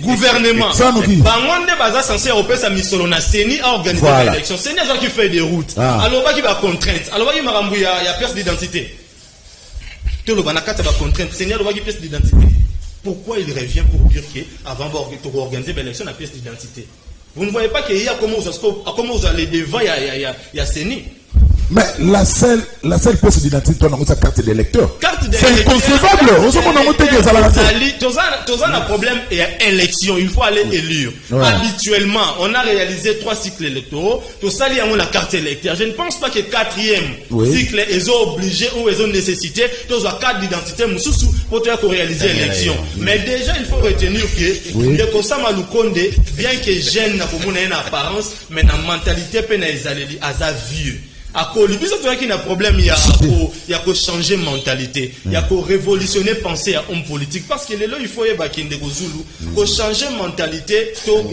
Gouvernement. Bangonde baza censé opérer sa mission na CENI à organiser l'élection. CENI a qui fait des routes. Alors qui va contrainte. Alors qui marambu ya pièce d'identité. Tout le banakata va contrainte. CENI a qui pièce d'identité. Pourquoi il revient pour dire que avant d'organiser l'élection la pièce d'identité? Vous ne voyez pas qu'il y a comment vous allez devant il y a CENI. Mais la seule pièce d'identité, on a sa carte d'électeur. C'est inconcevable. On a un problème et élection. Il faut aller élire. Habituellement, on a réalisé 3 cycles électoraux. Tout ça, il y a la carte électeur. Je ne pense pas que 4e cycle est obligé ou est nécessité. Dans la carte d'identité, pour réaliser l'élection. Mais déjà, il faut retenir que le Samalukonde, bien que jeune, n'a pas une apparence, mais la mentalité, à vieux. À quoi lui qu'il y a un problème, il y a qu'à changer mentalité, il y a qu'à révolutionner penser à homme politique parce que là il faut y avoir qu'à changer mentalité, qu'au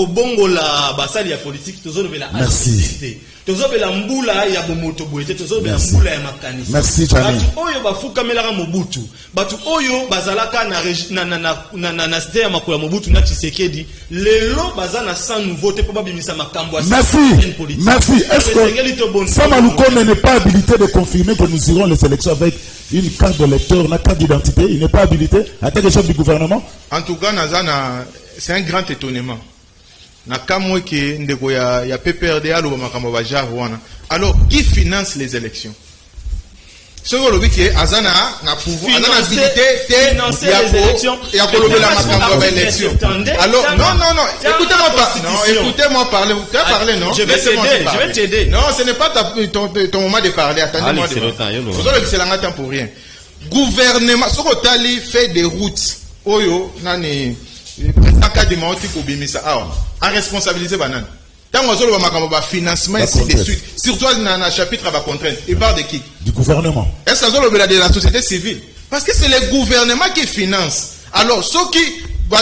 bongo la basali ya politique, toujours de la activité. Toujours de la mboula ya bomoto boete, toujours de la mboula ya makanisi. Merci Jami. Batu oyo bafuka melara mobutu, batu oyo bazalaka na site ya makula mobutu na Tshisekedi, lelo bazana sans nouveauté pour babimisa makambo. Merci. Est-ce que Samalukonde n'est pas habilité de confirmer que nous irons les élections avec une carte d'électeur, une carte d'identité, il n'est pas habilité à être chef du gouvernement. En tout cas, c'est un grand étonnement. Alors, qui finance les élections? Ce que l'on dit, Azana n'a pouvoir, Azana habilité, financer les élections. Il y a la élection. Alors, non, écoutez-moi parler. Vous pouvez parler, non? Je vais t'aider. Non, ce n'est pas ton moment de parler. Attendez-moi. Vous avez c'est l'engagement pour rien. Gouvernement, ce que Tali fait des routes. Oyo, nani, en responsabiliser banane. Tant qu'on a financement ainsi de suite, surtout dans un chapitre à la contrainte, il parle de qui? Du gouvernement. Est-ce que de la société civile? Parce que c'est le gouvernement qui finance. Alors, ceux qui,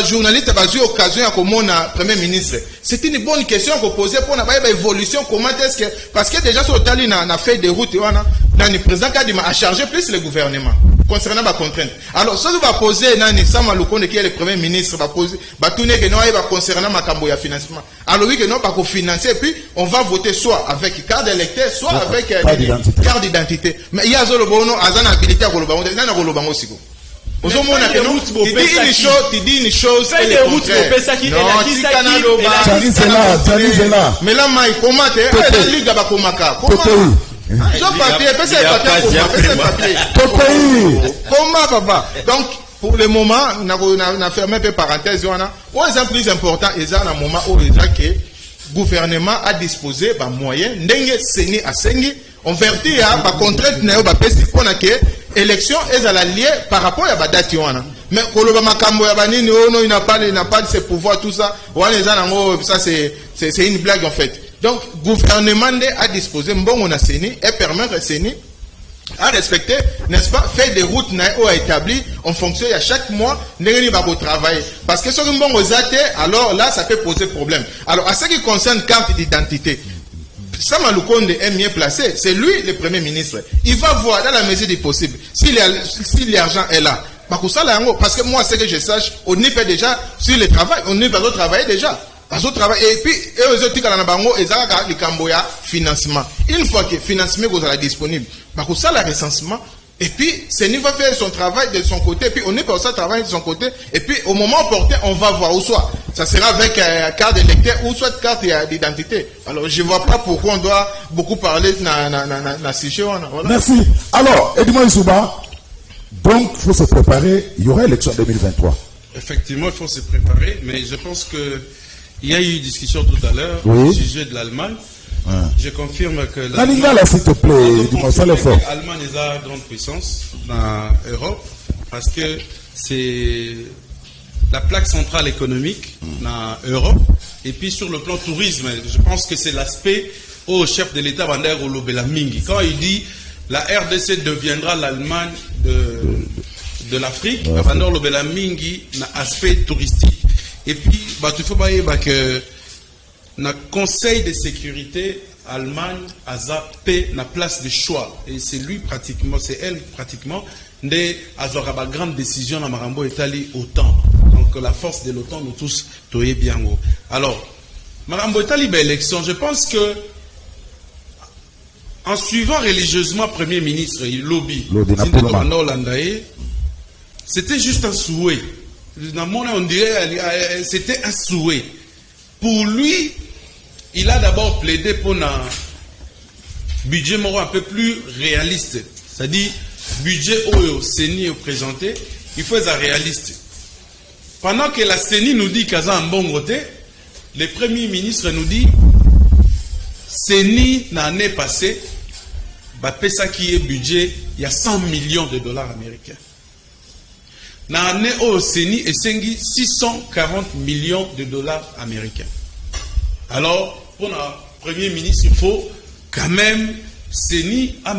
journalistes, ont eu l'occasion de Premier ministre, c'est une bonne question qu'on posait pour une évolution. Comment est-ce que, parce que déjà, sur le Tali, on a fait des routes, le président Kadima a chargé plus le gouvernement concernant la contrainte. Alors, ce que va poser, Sama Lukone, qui est le Premier ministre, va poser, va tourner que non, il va concernant ma camboya financement. Alors, oui, que non, pas qu'on financer, et puis, on va voter soit avec carte d'électeur, soit avec carte d'identité. Mais il y a Zolo Bono, Azan habilité à Golobango, il y a un Golobango aussi. Tu dis une chose, fais des routes pour Pesaki, mais là, Maï, comment tu es? Comment, papa? Donc, pour le moment, on a fermé une parenthèse. Pour exemple plus important, il y a un moment où le gouvernement a disposé de moyens, on vertit à la contrainte pour l'élection est à la liée par rapport à la date. Mais il n'a pas de ses pouvoirs, tout ça. Ça, c'est une blague en fait. Donc, le gouvernement a disposé, on a séni, et permettre séni à respecter, n'est-ce pas, faire des routes à établir en fonction à chaque mois, on travailler. Parce que si on a alors là, ça peut poser problème. Alors, à ce qui concerne carte d'identité, Sama Lukonde est mieux placé, c'est lui le Premier ministre. Il va voir dans la mesure du possible, si l'argent est là. Parce que moi, ce que je sache, on y peut déjà sur le travail, on y peut travailler déjà. Et puis, les autres qui ont financement. Une fois que le financement est disponible, ça le recensement. Et puis, CENI va faire son travail de son côté. Et puis, on est pour ça travailler de son côté. Et puis, au moment opportun, on va voir où soit. Ça sera avec carte d'électeur ou soit carte d'identité. Alors, je ne vois pas pourquoi on doit beaucoup parler dans ce sujet. Voilà. Merci. Alors, Edmond Isouba, donc, il faut se préparer. Il y aura élection 2023. Effectivement, il faut se préparer. Mais je pense que il y a eu une discussion tout à l'heure au sujet de l'Allemagne. Je confirme que l'Allemagne, s'il te plaît, dis-moi ça l'effort. L'Allemagne est une grande puissance dans l'Europe parce que c'est la plaque centrale économique dans l'Europe. Et puis sur le plan tourisme, je pense que c'est l'aspect au chef de l'État Bander Olobela Mingi. Quand il dit la RDC deviendra l'Allemagne de l'Afrique, Bander Olobela Mingi n'a aspect touristique. Et puis, il faut voir que le Conseil de sécurité Allemagne a zappé la place de choix. Et c'est lui pratiquement, c'est elle pratiquement, a une grande décision dans Marambo Italie OTAN. Donc la force de l'OTAN, nous tous, toyez bien haut. Alors, Marambo Italie, élection, je pense que en suivant religieusement Premier ministre, lobby, c'était juste un souhait. On dirait c'était un souhait. Pour lui, il a d'abord plaidé pour un budget un peu plus réaliste. C'est-à-dire, budget où CENI est présenté, il faut être réaliste. Pendant que la CENI nous dit qu'il y a un bon côté, le Premier ministre nous dit CENI, l'année passée, ça qui est budget, il y a 100 millions de dollars américains. L'année où CENI est 640 millions de dollars américains. Alors, pour le Premier ministre, il faut quand même CENI a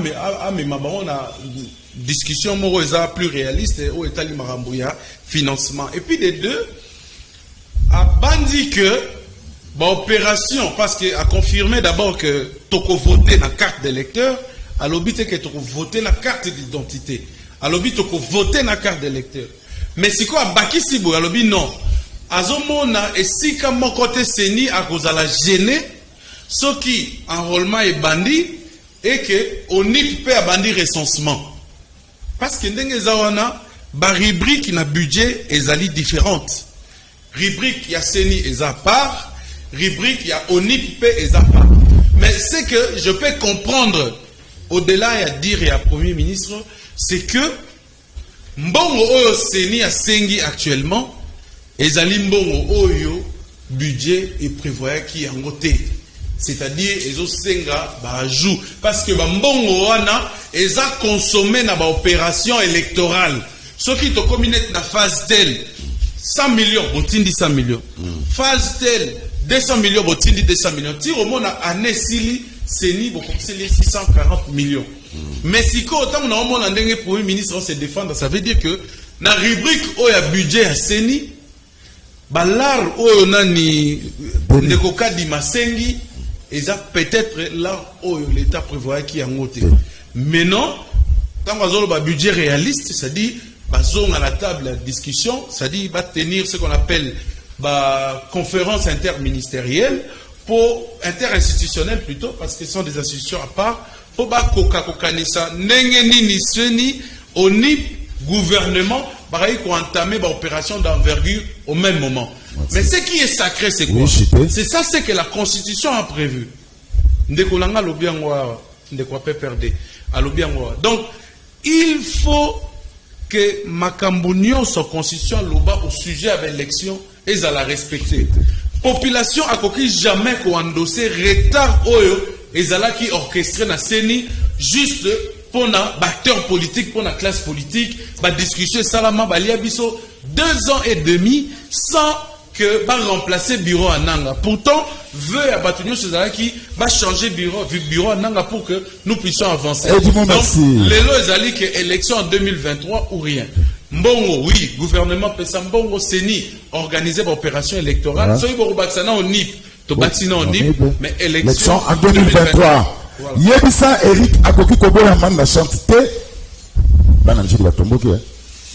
une discussion plus réaliste au État du Marambouya, financement. Et puis les deux, a bandit que opération, parce qu'il a confirmé d'abord que tu as voté dans la carte d'électeur, à l'objet que tu as voté dans la carte d'identité. À l'objet que tu as voté dans la carte d'électeur. Mais si quoi, Baki Sibou, à l'objet non. Azomona et si comme mon côté CENI à cause de la gêner, ce qui enrôlement est bandit et que on n'y peut pas bandit recensement. parce que ndenge zawana ba rubrique na budget ezali différente. Rubrique ya Seni eza part, rubrique ya ONIP pe eza part. Mais c'est que je peux comprendre au-delà ya dire ya Premier ministre, c'est que mbongo oyo Seni a sengi actuellement ezali mbongo oyo budget et prévoit qui en côté. C'est-à-dire ezo senga ba ajout parce que ba mbongo wana eza consommé na ba opération électorale. Ce qui te communette na phase telle 100 millions, botindi 100 millions. Phase telle 200 millions, botindi 200 millions. Tire au monde à année sili Seni bokopseli 640 millions. Mais si ko autant na omona ndenge Premier ministre se défendre, ça veut dire que na rubrique oya budget à Seni balar oyo nani ndeko kadi masengi eza peut-être là où l'État prévoit qu'il y a un côté. Mais non, quand on a un budget réaliste, c'est-à-dire, on a la table de discussion, c'est-à-dire, va tenir ce qu'on appelle la conférence interministérielle, pour interinstitutionnelle plutôt, parce que ce sont des institutions à part, pour Coca-Cola, Neni, ONIP, gouvernement, pareil qu'on entame l'opération d'envergure au même moment. Mais ce qui est sacré, c'est quoi? C'est ça, c'est que la Constitution a prévu. Donc, il faut que Makambunio soit Constitution au sujet de l'élection et à la respecter. Population a coquille jamais qu'on endosse retard et à la qui orchestré na Seni juste pour na acteurs politiques, pour la classe politique, va discussion salama baliabiso 2 ans et demi sans que va remplacer bureau à Nanga. Pourtant, veut abattre chez qui va changer bureau à Nanga pour que nous puissions avancer. Donc, les lois allaient que élection en 2023 ou rien. Mbongo, oui, gouvernement Pesa Mbongo Seni organisé l'opération électorale. Soyez pour Baksana au NIP, to Baksina au NIP, mais élection en 2023. Yebisa Eric Akoki Koboya Manda Chantité. Bana Mchidi Batomboki.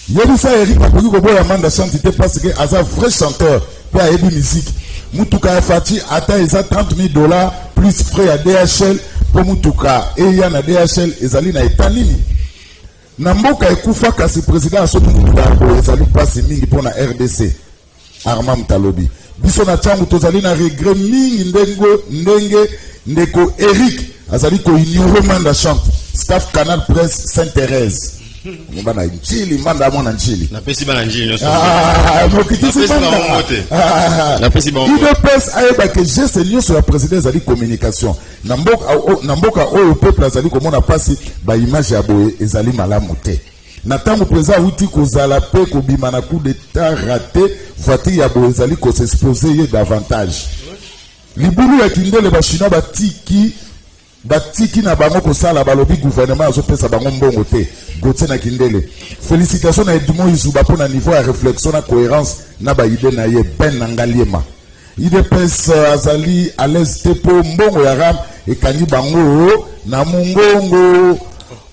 Yebisa Eric Akoki Koboya Manda Chantité parce que as un vrai chanteur pour aider musique. Mutuka Fati ata eza $30,000 plus frais à DHL pour Mutuka et ya na DHL ezali na etanini. Na mboka ekufa kasi président asoto Mutuka ezali passe mingi pour na RDC. Armand Talobi. Biso na changu tozali na regret mingi ndenge ndeko Eric azali ko ignorer Manda chante staff Canal Presse Sainte-Thérèse. Mbana nchili manda mwana nchili. Na pesi bana nchili nyoso. Mokitisi manda. Na pesi ba. UDPS ayeba que geste lié sur la présidence azali communication. Na mboka oyo peuple azali komona pasi ba image ya boye ezali malamu te. Na tango président uti kozala pe ko bima na coup d'état raté voiture ya boye ezali ko s'exposer davantage. Libulu ya kindele ba chinois batiki na bango kosala balobi gouvernement azopesa bango mbongo te Gauthier na kindele. Félicitations na Edmond Izuba pour na niveau ya réflexion na cohérence na ba idée na ye ben ngaliema. IDPS azali à l'aise te po mbongo ya ram e kangi bango na mungongo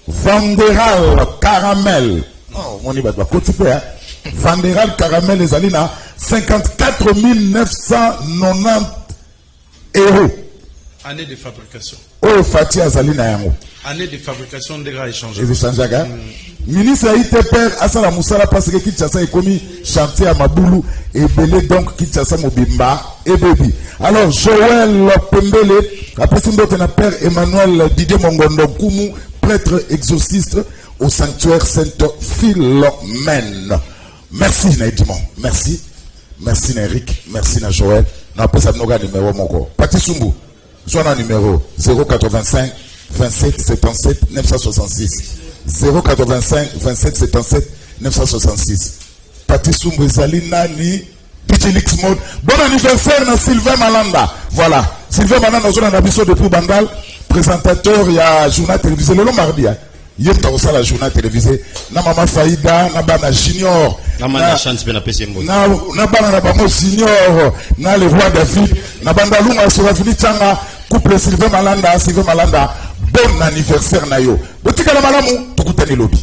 Vanderal Caramel. Oh moni ba kotipe hein. Vanderal Caramel ezali na 54 990 €. Année de fabrication. Oh, Fatih Azali na yango. Année de fabrication de gras échangés. Ministre ITPR Asala Moussala parce que Kinshasa est commis chantier à Maboulou et belé donc Kinshasa Mobimba et Bobi. Alors Joël Pembele, après son notre père Emmanuel Didier Mongondo Koumou, prêtre exorciste au sanctuaire Sainte-Philomène. Merci Naïdimon, merci. Merci Eric, merci na Joël. N'a pas ça noga numéro moko. Pati Sumbu. Soit un numéro 085 27 77 966. 085 27 77 966. Pati Sumbu Zalina ni Pichilix Mode. Bon anniversaire na Sylvain Malanda. Voilà. Sylvain Malanda, nous avons un émission depuis Bandal. Présentateur, il y a journal télévisé le mardi. Il y a un journal télévisé. Na Mama Faïda, na Bana Junior. Na Bana Chance, na PCMO. Na Bana Bamo Junior. Na le roi David. Na Banda Lunga sur la Fili Tchanga. Couple Sylvain Malanda. Bon anniversaire na yo. Botika la malamu, tukutani lobi.